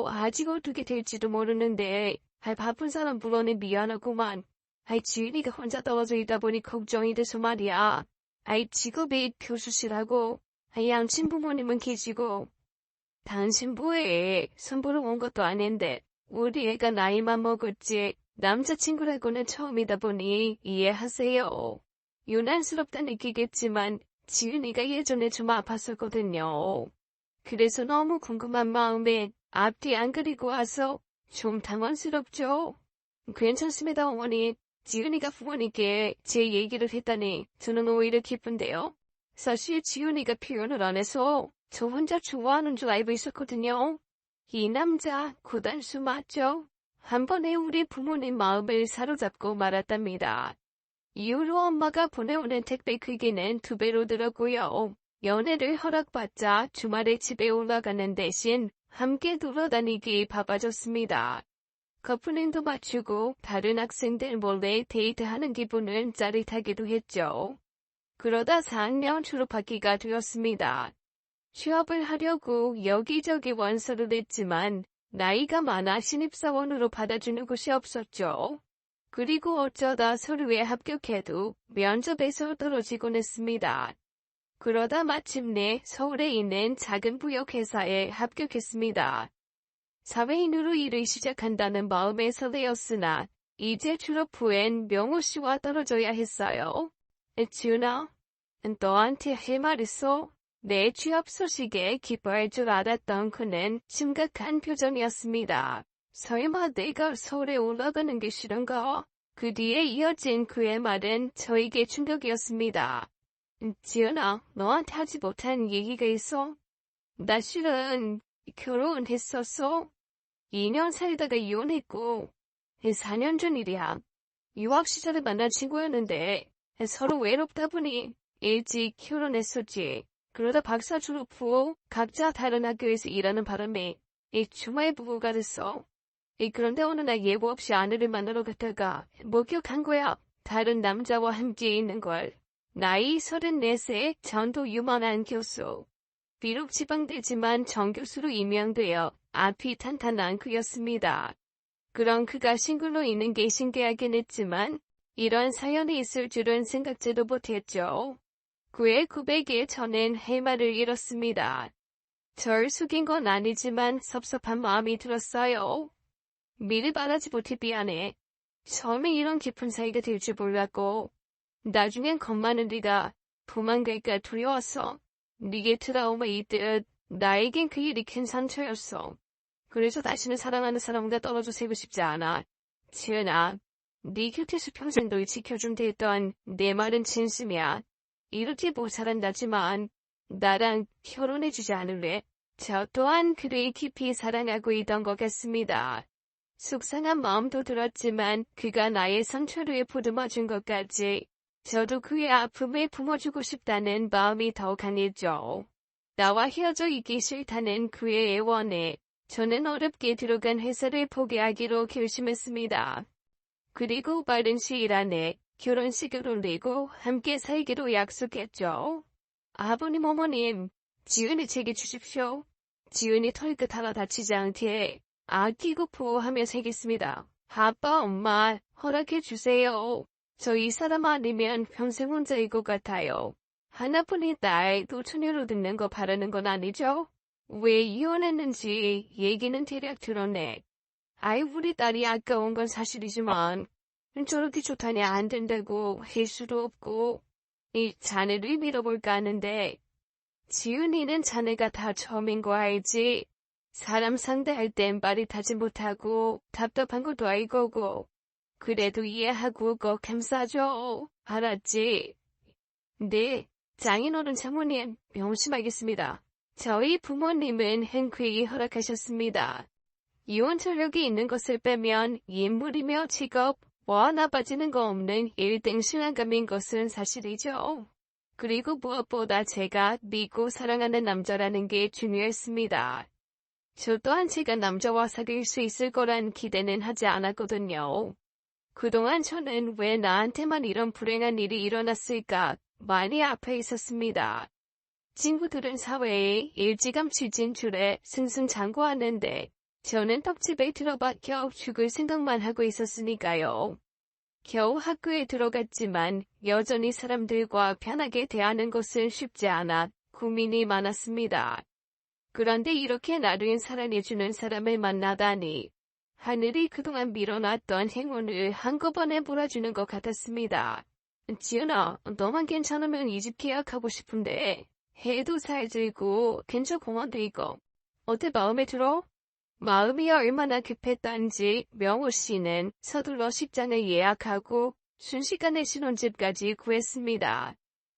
Speaker 1: 아직 어떻게 될지도 모르는데 바쁜 사람 불러내 미안하구만. 지은이가 혼자 떨어져 있다 보니 걱정이 돼서 말이야. 직업이 교수시라고. 양친 부모님은 계시고. 당신 뭐해? 선보러 온 것도 아닌데. 우리 애가 나이만 먹었지. 남자친구라고는 처음이다 보니 이해하세요. 유난스럽다 느끼겠지만 지은이가 예전에 좀 아팠었거든요. 그래서 너무 궁금한 마음에 앞뒤 안 그리고 와서 좀 당황스럽죠? 괜찮습니다, 어머니. 지은이가 부모님께 제 얘기를 했다니 저는 오히려 기쁜데요. 사실 지은이가 표현을 안 해서 저 혼자 좋아하는 줄 알고 있었거든요. 이 남자 고단수 맞죠? 한 번에 우리 부모님 마음을 사로잡고 말았답니다. 이후로 엄마가 보내오는 택배 크기는 2배로 늘었고요. 연애를 허락받자 주말에 집에 올라가는 대신 함께 돌아다니기 바빠졌습니다. 커플링도 맞추고 다른 학생들 몰래 데이트하는 기분은 짜릿하기도 했죠. 그러다 4학년 졸업학기가 되었습니다. 취업을 하려고 여기저기 원서를 냈지만 나이가 많아 신입사원으로 받아주는 곳이 없었죠. 그리고 어쩌다 서류에 합격해도 면접에서 떨어지곤 했습니다. 그러다 마침내 서울에 있는 작은 부역회사에 합격했습니다. 사회인으로 일을 시작한다는 마음에 설레었으나 이제 졸업 후엔 명호 씨와 떨어져야 했어요. 지은아, 너한테 할 말 있어? 내 취업 소식에 기뻐할 줄 알았던 그는 심각한 표정이었습니다. 설마 내가 서울에 올라가는 게 싫은가? 그 뒤에 이어진 그의 말은 저에게 충격이었습니다. 지은아, 너한테 하지 못한 얘기가 있어? 나 실은 결혼했었어. 2년 살다가 이혼했고 4년 전 일이야. 유학 시절에 만난 친구였는데 서로 외롭다 보니 일찍 결혼했었지. 그러다 박사 졸업 후 각자 다른 학교에서 일하는 바람에 주말 부부가 됐어. 그런데 어느 날 예고 없이 아내를 만나러 갔다가 목격한 거야. 다른 남자와 함께 있는 걸. 나이 34세 전도 유망한 교수. 비록 지방대지만 정교수로 임명되어 앞이 탄탄한 그였습니다. 그런 그가 싱글로 있는 게 신기하긴 했지만 이런 사연이 있을 줄은 생각지도 못했죠. 그의 고백에 저는 할 말을 잃었습니다. 절 속인 건 아니지만 섭섭한 마음이 들었어요. 미리 말하지 못해 미안해. 처음에 이런 깊은 사이가 될 줄 몰랐고 나중엔 겁많은 네가 도망갈까 두려웠어. 네게 트라우마이듯 나에겐 그 일이 큰 상처였어. 그래서 다시는 사랑하는 사람과 떨어져 살고 싶지 않아. 지은아, 네 곁에서 평생 널 지켜준다 했던 내 말은 진심이야. 이렇게 모자란다지만 나랑 결혼해주지 않을래? 저 또한 그를 깊이 사랑하고 있던 것 같습니다. 속상한 마음도 들었지만 그가 나의 상처를 보듬어준 것까지 저도 그의 아픔을 품어주고 싶다는 마음이 더 강했죠. 나와 헤어져 있기 싫다는 그의 애원에 저는 어렵게 들어간 회사를 포기하기로 결심했습니다. 그리고 빠른 시일 안에 결혼식을 올리고 함께 살기로 약속했죠. 아버님 어머님, 지은이 제게 주십시오. 지은이 털끝 하나 다치지 않게 아끼고 보호하며 살겠습니다. 아빠 엄마 허락해 주세요. 저 이 사람 아니면 평생 혼자일 것 같아요. 하나뿐인 딸도 처녀로 듣는 거 바라는 건 아니죠? 왜 이혼했는지 얘기는 대략 들었네. 우리 딸이 아까운 건 사실이지만 저렇게 좋다니 안 된다고 할 수도 없고 이 자네를 믿어볼까 하는데 지은이는 자네가 다 처음인 거 알지? 사람 상대할 땐 말이 타지 못하고 답답한 것도 알 거고 그래도 이해하고 꼭 감싸줘. 알았지? 네, 장인어른 장모님 명심하겠습니다. 저희 부모님은 흔쾌히 허락하셨습니다. 이혼 전력이 있는 것을 빼면 인물이며 직업, 나빠지는 거 없는 1등 신앙감인 것은 사실이죠. 그리고 무엇보다 제가 믿고 사랑하는 남자라는 게 중요했습니다. 저 또한 제가 남자와 사귈 수 있을 거란 기대는 하지 않았거든요. 그동안 저는 왜 나한테만 이런 불행한 일이 일어났을까 많이 앞에 있었습니다. 친구들은 사회에 일찌감치 진출해 승승장구하는데 저는 떡집에 들어박혀 죽을 생각만 하고 있었으니까요. 겨우 학교에 들어갔지만 여전히 사람들과 편하게 대하는 것은 쉽지 않아 고민이 많았습니다. 그런데 이렇게 나를 사랑해주는 사람을 만나다니 하늘이 그동안 밀어놨던 행운을 한꺼번에 몰아주는 것 같았습니다. 지은아, 너만 괜찮으면 이 집 계약하고 싶은데 해도 잘 들고 근처 공원도 있고 어때 마음에 들어? 마음이 얼마나 급했던지 명호 씨는 서둘러 식장을 예약하고 순식간에 신혼집까지 구했습니다.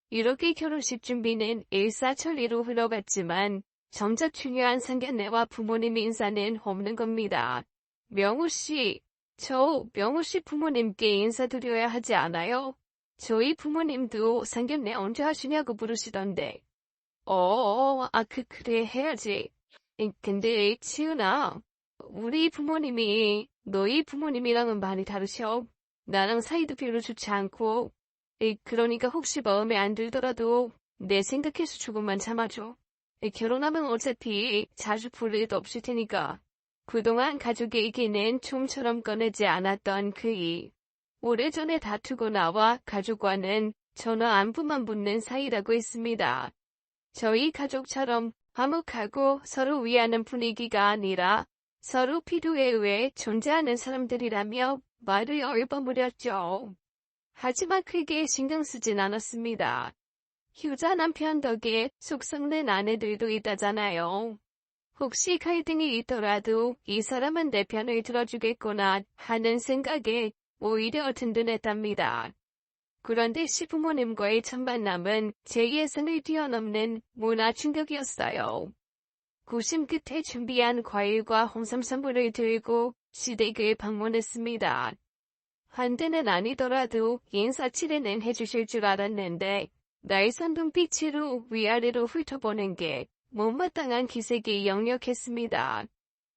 Speaker 1: 이렇게 결혼식 준비는 일사천리로 흘러갔지만 정작 중요한 상견례와 부모님 인사는 없는 겁니다. 명호 씨, 명호 씨 부모님께 인사드려야 하지 않아요? 저희 부모님도 상견례 언제 하시냐고 부르시던데. 그래 해야지. 근데 치은아, 우리 부모님이 너희 부모님이랑은 많이 다르셔. 나랑 사이도 별로 좋지 않고. 그러니까 혹시 마음에 안 들더라도 내 생각해서 조금만 참아줘. 결혼하면 어차피 자주 볼 일도 없을 테니까. 그동안 가족의 얘기는 좀처럼 꺼내지 않았던 그이. 오래전에 다투고 나와 가족과는 전화 안부만 묻는 사이라고 했습니다. 저희 가족처럼 화목하고 서로 위하는 분위기가 아니라 서로 필요에 의해 존재하는 사람들이라며 말을 얼버무렸죠. 하지만 크게 신경 쓰진 않았습니다. 효자 남편 덕에 속 썩는 아내들도 있다잖아요. 혹시 갈등이 있더라도 이 사람은 내 편을 들어주겠구나 하는 생각에 오히려 든든했답니다. 그런데 시부모님과의 첫 만남은 제 예상을 뛰어넘는 문화 충격이었어요. 고심 끝에 준비한 과일과 홍삼 선물을 들고 시댁을 방문했습니다. 한때는 아니더라도 인사치레는 해주실 줄 알았는데 날선 눈빛으로 위아래로 훑어보는 게 못마땅한 기색이 역력했습니다.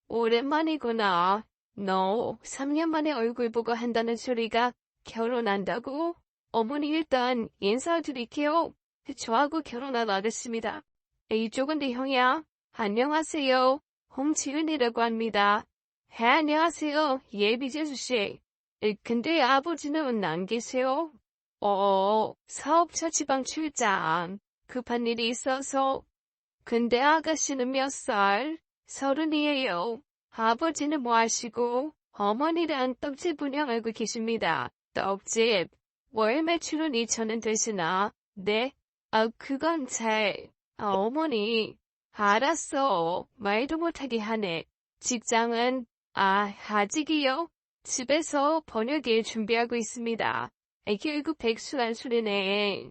Speaker 1: 오랜만이구나. 너 3년 만에 얼굴 보고 한다는 소리가 결혼한다고? 어머니 일단 인사드릴게요. 저하고 결혼한 아저씨입니다. 이쪽은 내 형이야. 안녕하세요. 홍지은이라고 합니다. 안녕하세요. 예비재수씨. 근데 아버지는 안 계세요? 사업차 지방 출장. 급한 일이 있어서. 근데 아가씨는 몇 살? 30이에요. 아버지는 뭐 하시고? 어머니랑 떡집 운영하고 계십니다. 떡집. 월 매출은 2천은 되시나? 네? 그건 어머니. 알았어. 말도 못하게 하네. 직장은? 아직이요? 집에서 번역일 준비하고 있습니다. 결국 백수한술이네.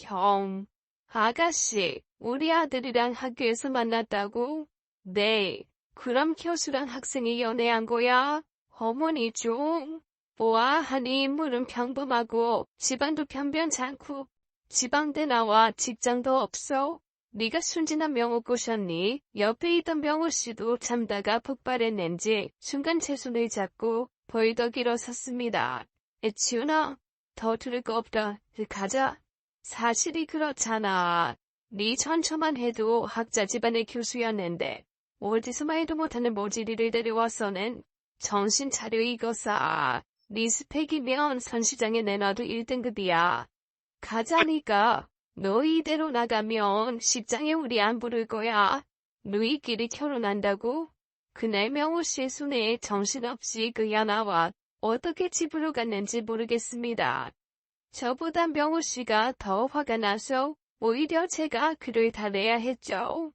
Speaker 1: 형. 아가씨, 우리 아들이랑 학교에서 만났다고? 네. 그럼 교수랑 학생이 연애한 거야? 어머니 좀. 보아하니 인물은 평범하고 집안도 변변찮고 지방대 나와 직장도 없어. 네가 순진한 명호 꼬셨니? 옆에 있던 명호 씨도 참다가 폭발했는지 순간 제 손을 잡고 벌떡 일어섰습니다. 지훈아, 더 들을 거 없다. 가자. 사실이 그렇잖아. 네 전처만 해도 학자 집안의 교수였는데 어디서 말도 못하는 모지리를 데려와서는 정신 차려 이거사. 네 스펙이면 선시장에 내놔도 1등급이야. 가자니까. 너 이대로 나가면 식장에 우리 안 부를 거야. 너희끼리 결혼한다고? 그날 명호 씨 손에 정신없이 그야 나와 어떻게 집으로 갔는지 모르겠습니다. 저보다 명호 씨가 더 화가 나서 오히려 제가 그를 달래야 했죠.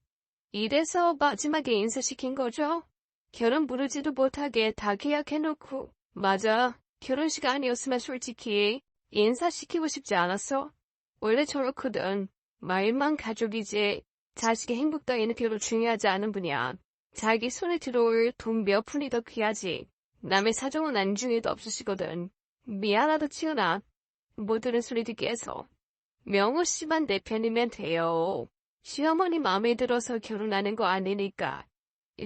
Speaker 1: 이래서 마지막에 인사시킨 거죠. 결혼 부르지도 못하게 다 계약해놓고. 맞아. 결혼식 아니었으면 솔직히 인사시키고 싶지 않았어. 원래 저렇거든. 말만 가족이지 자식의 행복 따위는 별로 중요하지 않은 분이야. 자기 손에 들어올 돈 몇 푼이 더 귀하지. 남의 사정은 안중에도 없으시거든. 미안하다 치은아. 못 들은 소리 듣게 해서. 명호 씨만 내 편이면 돼요. 시어머니 마음에 들어서 결혼하는 거 아니니까.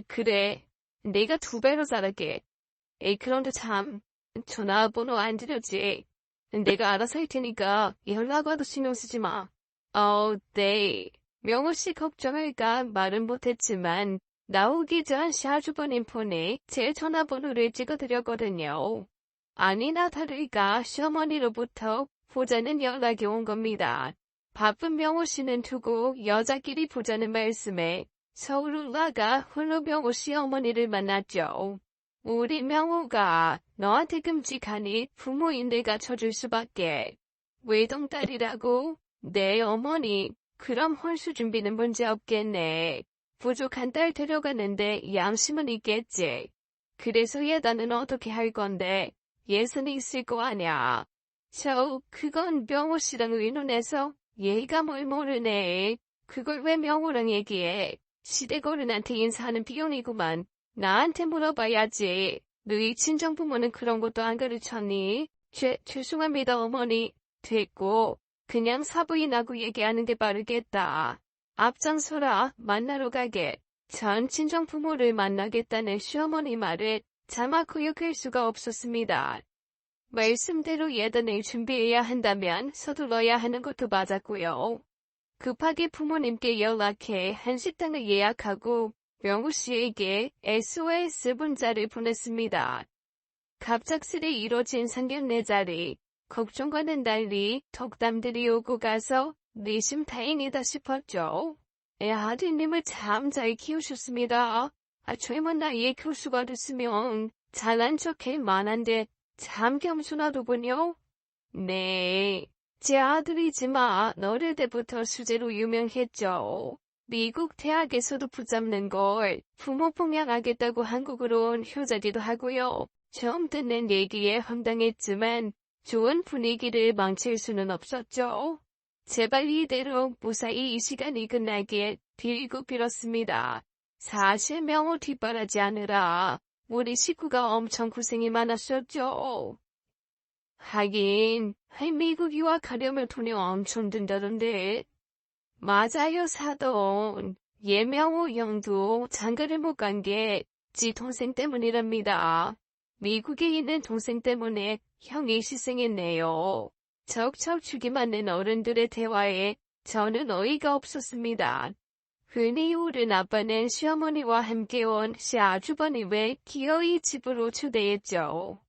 Speaker 1: 그래, 내가 2배로 잘할게. 에이, 그런데 참, 전화번호 안 드렸지. 내가 알아서 할 테니까 연락 와도 신경 쓰지 마. 네. 명호 씨 걱정할까 말은 못했지만 나오기 전 샤주버님 폰에 제 전화번호를 찍어드렸거든요. 아니나 다를까 시어머니로부터 보자는 연락이 온 겁니다. 바쁜 명호 씨는 두고 여자끼리 보자는 말씀에 서울 올라가 홀로 명호 씨 어머니를 만났죠. 우리 명호가 너한테 끔찍하니 부모인데가 쳐줄 수밖에. 외동딸이라고? 네 어머니. 그럼 혼수 준비는 문제 없겠네. 부족한 딸 데려가는데 양심은 있겠지. 그래서 예단은 어떻게 할 건데? 예선이 있을 거 아냐. 그건 명호 씨랑 의논해서 얘가 뭘 모르네. 그걸 왜 명호랑 얘기해. 시댁어른한테 인사하는 비용이구만. 나한테 물어봐야지. 너희 친정부모는 그런 것도 안 가르쳤니? 죄송합니다 어머니. 됐고 그냥 사부인하고 얘기하는 게 빠르겠다. 앞장서라. 만나러 가게. 전 친정부모를 만나겠다는 시어머니 말에 차마 구역할 수가 없었습니다. 말씀대로 예단을 준비해야 한다면 서둘러야 하는 것도 맞았고요. 급하게 부모님께 연락해 한식당을 예약하고 명호 씨에게 SOS 문자를 보냈습니다. 갑작스레 이뤄진 상견례 자리, 걱정과는 달리 덕담들이 오고 가서 내심 다행이다 싶었죠. 아드님을 참 잘 키우셨습니다. 젊은 나이에 교수가 됐으면 잘난 척할 만한데 참 겸손하더군요. 네, 제 아들이지만 어릴 때부터 수재로 유명했죠. 미국 대학에서도 붙잡는 걸 부모 봉양하겠다고 한국으로 온 효자기도 하고요. 처음 듣는 얘기에 황당했지만 좋은 분위기를 망칠 수는 없었죠. 제발 이대로 무사히 이 시간이 끝나길 빌고 빌었습니다. 사실 명호 뒷바라지 하느라 우리 식구가 엄청 고생이 많았었죠. 하긴 미국 유학하려면 돈이 엄청 든다던데. 맞아요 사돈. 예명호 형도 장가를 못 간 게 지 동생 때문이랍니다. 미국에 있는 동생 때문에 형이 희생했네요. 척척 죽이 맞는 어른들의 대화에 저는 어이가 없었습니다. 흔히 울은 아빠는 시어머니와 함께 온 시아주버님을 기어이 집으로 초대했죠.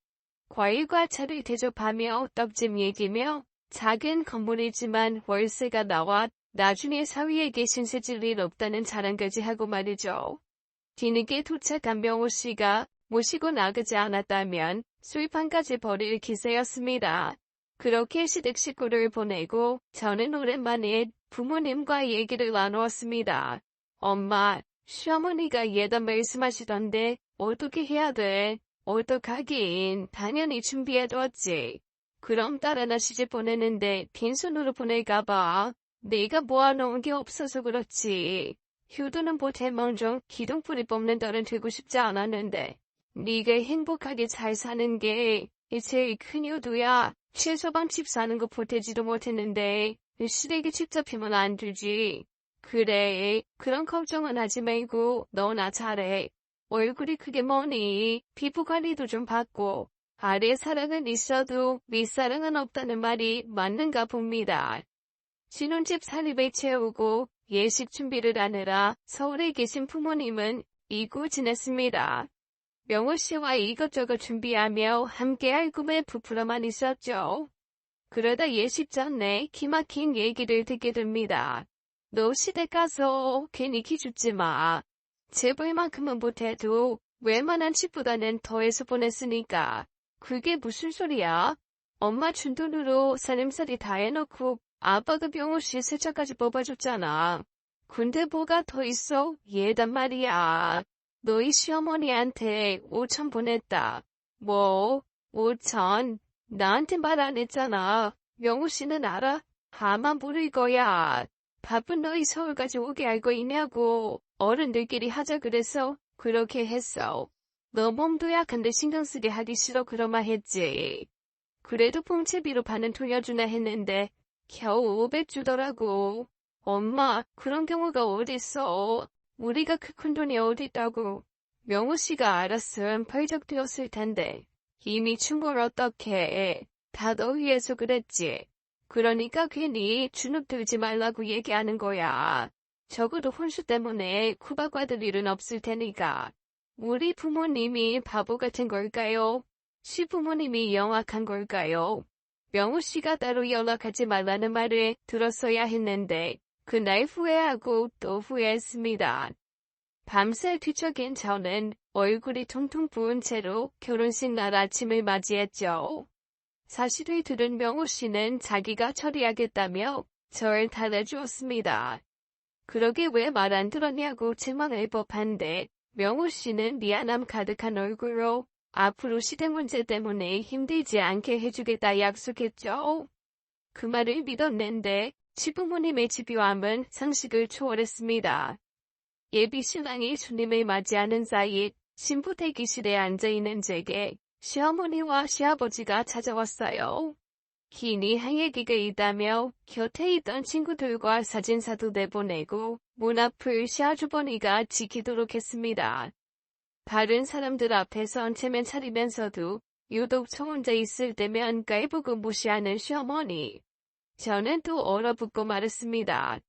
Speaker 1: 과일과 차를 대접하며 떡집 얘기며 작은 건물이지만 월세가 나와 나중에 사위에게 신세 질 일 없다는 자랑까지 하고 말이죠. 뒤늦게 도착한 명호 씨가 모시고 나가지 않았다면 술판까지 버릴 기세였습니다. 그렇게 시댁 식구를 보내고 저는 오랜만에 부모님과 얘기를 나누었습니다. 엄마, 시어머니가 예단 말씀하시던데 어떻게 해야 돼? 어떡하긴 당연히 준비해뒀지. 그럼 딸 하나 시집 보내는데 빈손으로 보낼까봐 내가 모아놓은 게 없어서 그렇지. 효도는 보태 먼저 기둥뿌리 뽑는 딸은 되고 싶지 않았는데 네가 행복하게 잘 사는 게 제일 큰 효도야. 최소방 집 사는 거 보태지도 못했는데 시댁에 집 잡히면 안 되지. 그래, 그런 걱정은 하지 말고 너나 잘해. 얼굴이 그게 뭐니? 피부 관리도 좀 받고 아래 사랑은 있어도 윗사랑은 없다는 말이 맞는가 봅니다. 신혼집 살림에 채우고 예식 준비를 하느라 서울에 계신 부모님은 잊고 지냈습니다. 명호 씨와 이것저것 준비하며 함께할 꿈에 부풀어만 있었죠. 그러다 예식 전에 기막힌 얘기를 듣게 됩니다. 너 시댁 가서 괜히 기죽지 마. 재벌만큼은 못해도 웬만한 집보다는 더해서 보냈으니까. 그게 무슨 소리야? 엄마 준 돈으로 살림살이 다 해놓고 아빠가 명호 씨 세차까지 뽑아줬잖아. 근데 뭐가 더 있어? 얘단 말이야. 너희 시어머니한테 5천 보냈다. 뭐? 5천? 나한테 말 안 했잖아. 명호 씨는 알아? 아마 모를 거야. 바쁜 너희 서울까지 오게 알고 있냐고. 어른들끼리 하자 그래서 그렇게 했어. 너 몸도 약한데 신경 쓰게 하기 싫어 그러마 했지. 그래도 봉채비로 반은 돌려주나 했는데 겨우 500 주더라고. 엄마, 그런 경우가 어딨어. 우리가 그 큰돈이 어딨다고. 명호씨가 알았음 벌적되었을 텐데. 이미 충고를 어떡해. 다 너 위해서 그랬지. 그러니까 괜히 주눅 들지 말라고 얘기하는 거야. 적어도 혼수 때문에 구박받을 일은 없을 테니까. 우리 부모님이 바보 같은 걸까요? 시부모님이 영악한 걸까요? 명호씨가 따로 연락하지 말라는 말을 들었어야 했는데 그날 후회하고 또 후회했습니다. 밤새 뒤척인 저는 얼굴이 퉁퉁 부은 채로 결혼식 날 아침을 맞이했죠. 사실을 들은 명호씨는 자기가 처리하겠다며 절 달래주었습니다. 그러게 왜 말 안 들었냐고 책망할 법한데 명호씨는 미안함 가득한 얼굴로 앞으로 시댁 문제 때문에 힘들지 않게 해주겠다 약속했죠. 그 말을 믿었는데 시부모님의 집요함은 상식을 초월했습니다. 예비 신랑이 주님을 맞이하는 사이 신부 대기실에 앉아있는 제게 시어머니와 시아버지가 찾아왔어요. 기니 할 얘기가 있다며 곁에 있던 친구들과 사진사도 내보내고 문 앞을 시아주버니가 지키도록 했습니다. 다른 사람들 앞에선 체면 차리면서도 유독 저 혼자 있을 때면 깔보고 무시하는 시어머니. 저는 또 얼어붙고 말했습니다.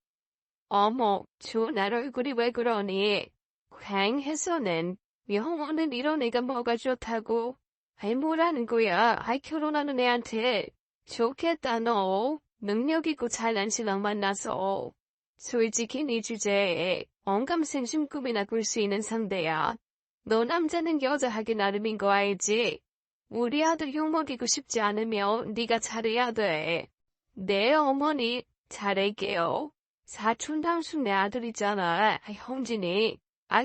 Speaker 1: 어머, 좋은 날 얼굴이 왜 그러니? 휑해서는 명호는 이런 애가 뭐가 좋다고? 아이 뭐라는 거야? 아이 결혼하는 애한테. 좋겠다 너. 능력 있고 잘난 신랑 만나서. 솔직히 네 주제에 언감생심 꿈이나 꿀 수 있는 상대야. 너 남자는 여자하기 나름인 거 알지? 우리 아들 욕먹이고 싶지 않으면 네가 잘해야 돼. 네 어머니 잘할게요. 사촌 당숙 내 아들이잖아. 형진이.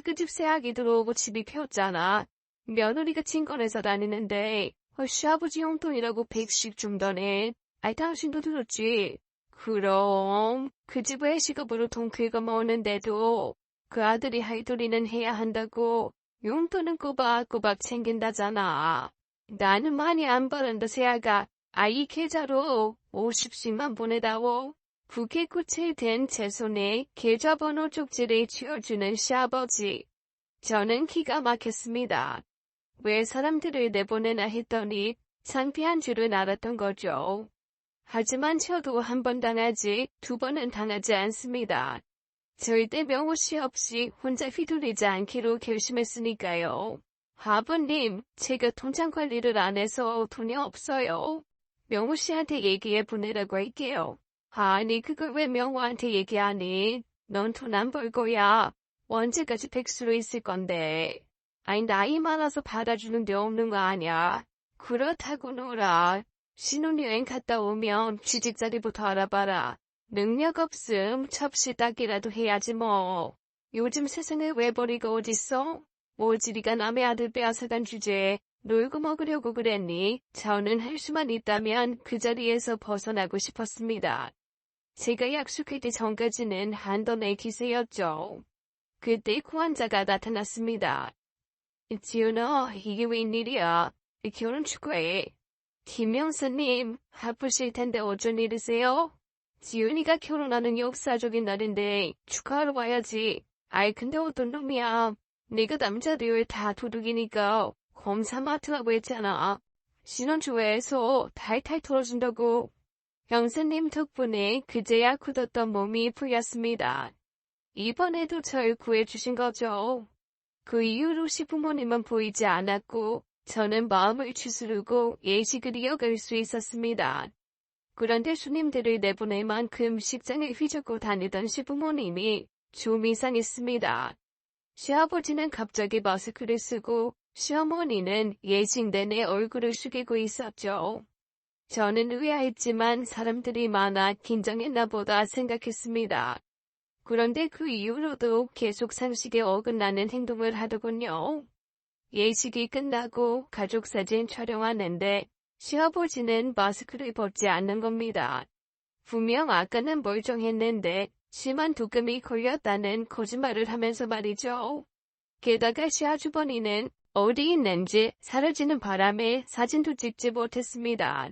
Speaker 1: 그 집 새아기 들어오고 집이 폈잖아. 며느리가 친권해서 다니는데 시아버지 용돈이라고 100씩 준다네. 당신도 들었지? 그럼 그 집 외식업으로 돈 긁어 먹는데도 그 아들이 할도리는 해야 한다고 용돈은 꼬박꼬박 챙긴다잖아. 나는 많이 안 벌는데 새아가 이 계좌로 50씩만 보내다오. 부케꽃에 된 제 손에 계좌번호 쪽지를 쥐어주는 시아버지. 저는 기가 막혔습니다. 왜 사람들을 내보내나 했더니 창피한 줄은 알았던 거죠. 하지만 저도 한 번 당하지 두 번은 당하지 않습니다. 절대 명호씨 없이 혼자 휘둘리지 않기로 결심했으니까요. 아버님, 제가 통장 관리를 안 해서 돈이 없어요. 명호씨한테 얘기해 보내라고 할게요. 아니 그걸 왜 명호한테 얘기하니? 넌 돈 안 벌 거야. 언제까지 백수로 있을 건데. 나이 많아서 받아주는 데 없는 거 아냐. 그렇다고 놀아. 신혼여행 갔다 오면 취직자리부터 알아봐라. 능력 없음 첩시 딱이라도 해야지 뭐. 요즘 세상에 왜 버리고 어딨어? 모지리가 남의 아들 빼앗아간 주제에 놀고 먹으려고 그랬니? 저는 할 수만 있다면 그 자리에서 벗어나고 싶었습니다. 제가 약속하기 전까지는 한던 애 기세였죠. 그때 고환자가 나타났습니다. 지은아, 이게 웬일이야? 결혼 축하해. 김영사님, 아프실 텐데 어쩐 일이세요? 지은이가 결혼하는 역사적인 날인데 축하하러 와야지. 근데 어떤 놈이야? 내가 남자들 다 도둑이니까 검사 맡으라고 했잖아. 신혼초에서 탈탈 털어준다고. 형사님 덕분에 그제야 굳었던 몸이 풀렸습니다. 이번에도 절 구해주신 거죠. 그 이후로 시부모님은 보이지 않았고 저는 마음을 추스르고 예식을 이어갈 수 있었습니다. 그런데 손님들을 내보낼 만큼 식장을 휘젓고 다니던 시부모님이 좀 이상했습니다. 시아버지는 갑자기 마스크를 쓰고 시어머니는 예식 내내 얼굴을 숙이고 있었죠. 저는 의아했지만 사람들이 많아 긴장했나 보다 생각했습니다. 그런데 그 이후로도 계속 상식에 어긋나는 행동을 하더군요. 예식이 끝나고 가족사진 촬영하는데 시아버지는 마스크를 벗지 않는 겁니다. 분명 아까는 멀쩡했는데 심한 독감이 걸렸다는 거짓말을 하면서 말이죠. 게다가 시아주버니는 어디 있는지 사라지는 바람에 사진도 찍지 못했습니다.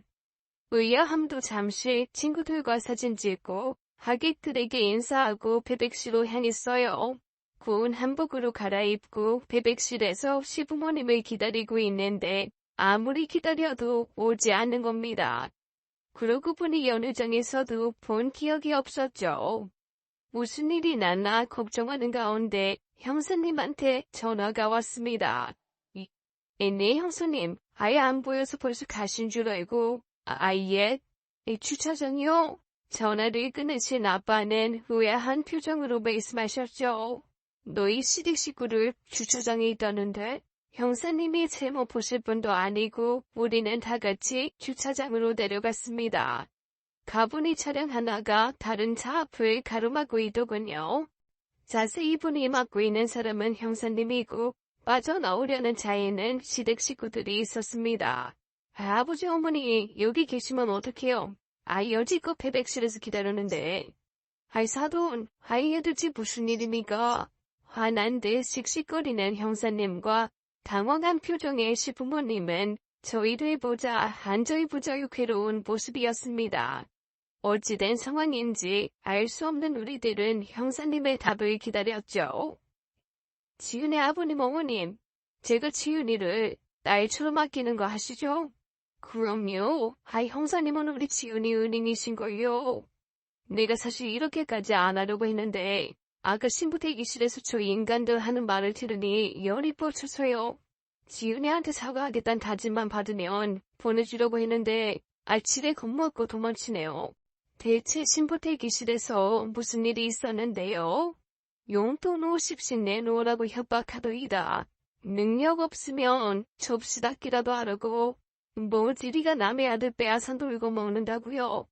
Speaker 1: 의아함도 잠시 친구들과 사진 찍고 하객들에게 인사하고 베백시로 향했어요. 구운 한복으로 갈아입고 베백실에서 시부모님을 기다리고 있는데 아무리 기다려도 오지 않는 겁니다. 그러고 보니 연회장에서도 본 기억이 없었죠. 무슨 일이 났나 걱정하는 가운데 형사님한테 전화가 왔습니다. 네 형사님, 아예 안 보여서 벌써 가신 줄 알고. 예. 주차장이요? 전화를 끊으신 아빠는 후회한 표정으로 말씀하셨죠. 너희 시댁 식구를 주차장에 있다는데? 형사님이 채모 보실 분도 아니고 우리는 다 같이 주차장으로 내려갔습니다. 가보니 차량 하나가 다른 차 앞을 가로막고 있더군요. 자세히 보니 막고 있는 사람은 형사님이고 빠져나오려는 차에는 시댁 식구들이 있었습니다. 아버지 어머니 여기 계시면 어떡해요? 여지껏 패백실에서 기다렸는데. 사돈, 얘들지 무슨 일입니까? 화난 듯 씩씩거리는 형사님과 당황한 표정의 시부모님은 저희를 보자 한저히 괴로운 모습이었습니다. 어찌된 상황인지 알 수 없는 우리들은 형사님의 답을 기다렸죠. 지은의 아버님 어머님, 제가 지은이를 딸처럼 아끼는 거 아시죠? 그럼요. 형사님은 우리 지은이 은인이신걸요. 내가 사실 이렇게까지 안 하려고 했는데 아까 신부 대기실에서 저 인간들 하는 말을 들으니 열이 뻗쳐서요. 지은이한테 사과하겠다는 다짐만 받으면 보내주려고 했는데 지레 겁먹고 도망치네요. 대체 신부 대기실에서 무슨 일이 있었는데요? 용돈 50씩 내놓으라고 협박하더이다. 능력 없으면 접시 닦기라도 하라고. 지리가 남의 아들 빼앗아 놀고 먹는다고요.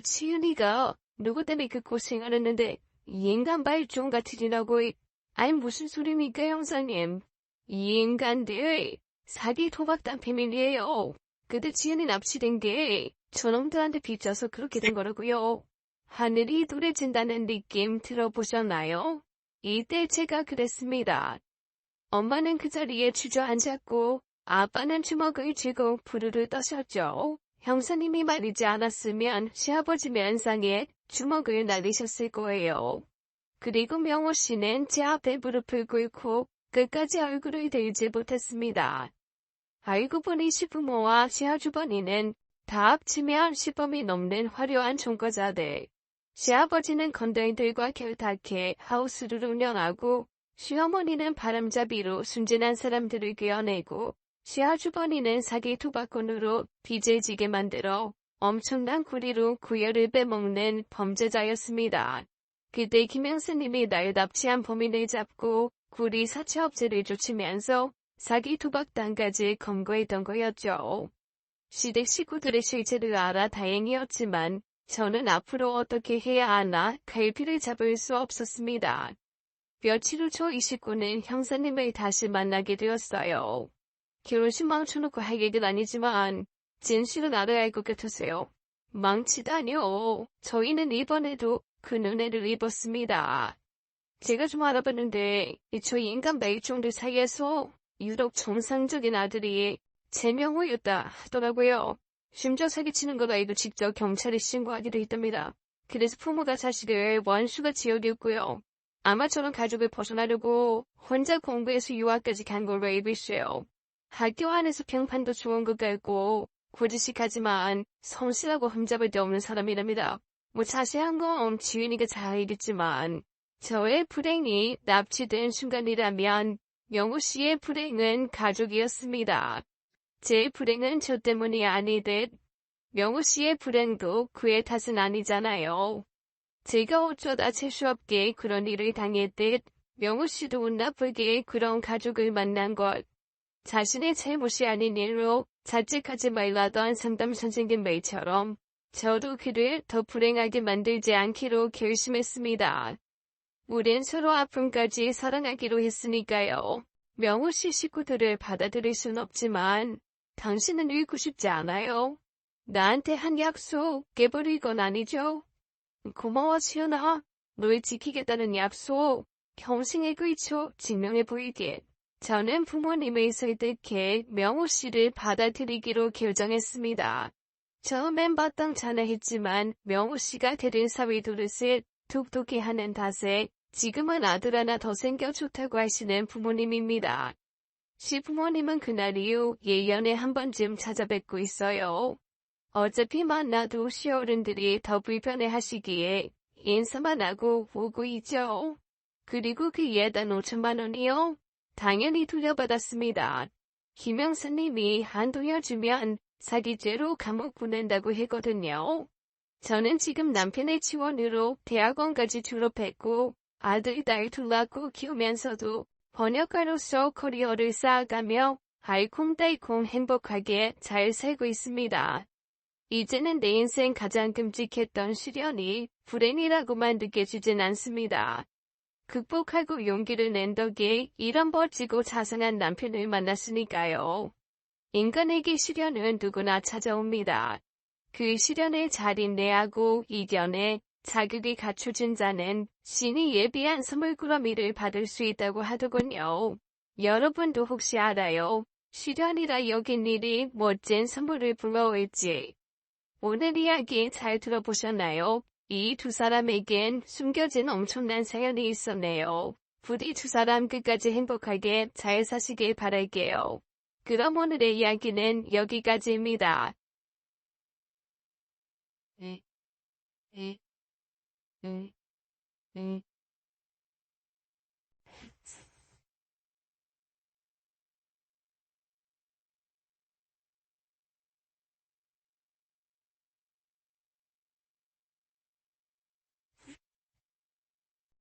Speaker 1: 지은이가 누구 때문에 그 고생을 했는데 이 인간 발종 같으리라고. 무슨 소리입니까 형사님. 이 인간들 사기 도박단 비밀이에요. 그때 지은이 납치된 게 저놈들한테 빚져서 그렇게 된 거라고요. 하늘이 노래진다는 느낌 들어보셨나요? 이때 제가 그랬습니다. 엄마는 그 자리에 주저앉았고 아빠는 주먹을 쥐고 부르르 떠셨죠. 형사님이 말리지 않았으면 시아버지 면상에 주먹을 날리셨을 거예요. 그리고 명호 씨는 제 앞에 무릎을 꿇고 끝까지 얼굴을 들지 못했습니다. 알고 보니 시부모와 시아주버니는 다 합치면 10범이 넘는 화려한 총거자들. 시아버지는 건달들과 결탁해 하우스를 운영하고 시어머니는 바람잡이로 순진한 사람들을 꿰어내고 시아주버니는 사기 투박꾼으로 빚을 지게 만들어 엄청난 구리로 구열을 빼먹는 범죄자였습니다. 그때 김영수님이 날 납치한 범인을 잡고 구리 사채업체를 쫓으면서 사기 투박단까지 검거했던 거였죠. 시댁 식구들의 실체를 알아 다행이었지만 저는 앞으로 어떻게 해야 하나 갈피를 잡을 수 없었습니다. 며칠 후 저 이 식구는 형사님을 다시 만나게 되었어요. 결혼식 망쳐놓고 할 얘기는 아니지만 진실은 알아야 할 것 같으세요. 망치다뇨. 저희는 이번에도 그 눈해를 입었습니다. 제가 좀 알아봤는데 저희 인간 말종들 사이에서 유독 정상적인 아들이 제명호였다 하더라고요. 심지어 사기치는 걸 알고 직접 경찰에 신고하기도 했답니다. 그래서 부모가 자식을 원수같이 여겼고요. 아마 저런 가족을 벗어나려고 혼자 공부해서 유학까지 간 걸로 알고 있어요. 학교 안에서 평판도 좋은 것 같고 고지식하지만 성실하고 흠잡을 데 없는 사람이랍니다. 자세한 건 지은이가 잘 알겠지만 저의 불행이 납치된 순간이라면 명호 씨의 불행은 가족이었습니다. 제 불행은 저 때문이 아니듯 명호 씨의 불행도 그의 탓은 아니잖아요. 제가 어쩌다 재수없게 그런 일을 당했듯 명호 씨도 운 나쁘게 그런 가족을 만난 것. 자신의 잘못이 아닌 일로 자책하지 말라던 상담 선생님 말처럼 저도 그를 더 불행하게 만들지 않기로 결심했습니다. 우린 서로 아픔까지 사랑하기로 했으니까요. 명호 씨 식구들을 받아들일 순 없지만 당신은 잃고 싶지 않아요. 나한테 한 약속 깨버릴 건 아니죠? 고마워 지은아. 널 지키겠다는 약속 평생의 귀초 증명해 보이게. 저는 부모님의 설득에 명호 씨를 받아들이기로 결정했습니다. 처음엔 마땅찮아했지만 명호 씨가 데린 사위 도릇을 똑똑히 하는 탓에 지금은 아들 하나 더 생겨 좋다고 하시는 부모님입니다. 시부모님은 그날 이후 예년에 한 번쯤 찾아뵙고 있어요. 어차피 만나도 시어른들이 더 불편해하시기에 인사만 하고 오고 있죠. 그리고 그 예단 5천만 원이요. 당연히 돌려받았습니다. 김영사님이 안 돌려주면 사기죄로 감옥 보낸다고 했거든요. 저는 지금 남편의 지원으로 대학원까지 졸업했고 아들 딸 둘 낳고 키우면서도 번역가로서 커리어를 쌓아가며 알콩달콩 행복하게 잘 살고 있습니다. 이제는 내 인생 가장 끔찍했던 시련이 불행이라고만 느껴지진 않습니다. 극복하고 용기를 낸 덕에 이런 멋지고 자상한 남편을 만났으니까요. 인간에게 시련은 누구나 찾아옵니다. 그 시련을 잘 인내하고 이겨내 자격이 갖춰진 자는 신이 예비한 선물꾸러미를 받을 수 있다고 하더군요. 여러분도 혹시 알아요? 시련이라 여긴 일이 멋진 선물을 불러올지. 오늘 이야기 잘 들어보셨나요? 이 두 사람에겐 숨겨진 엄청난 사연이 있었네요. 부디 두 사람 끝까지 행복하게 잘 사시길 바랄게요. 그럼 오늘의 이야기는 여기까지입니다. 네, 네, 네, 네.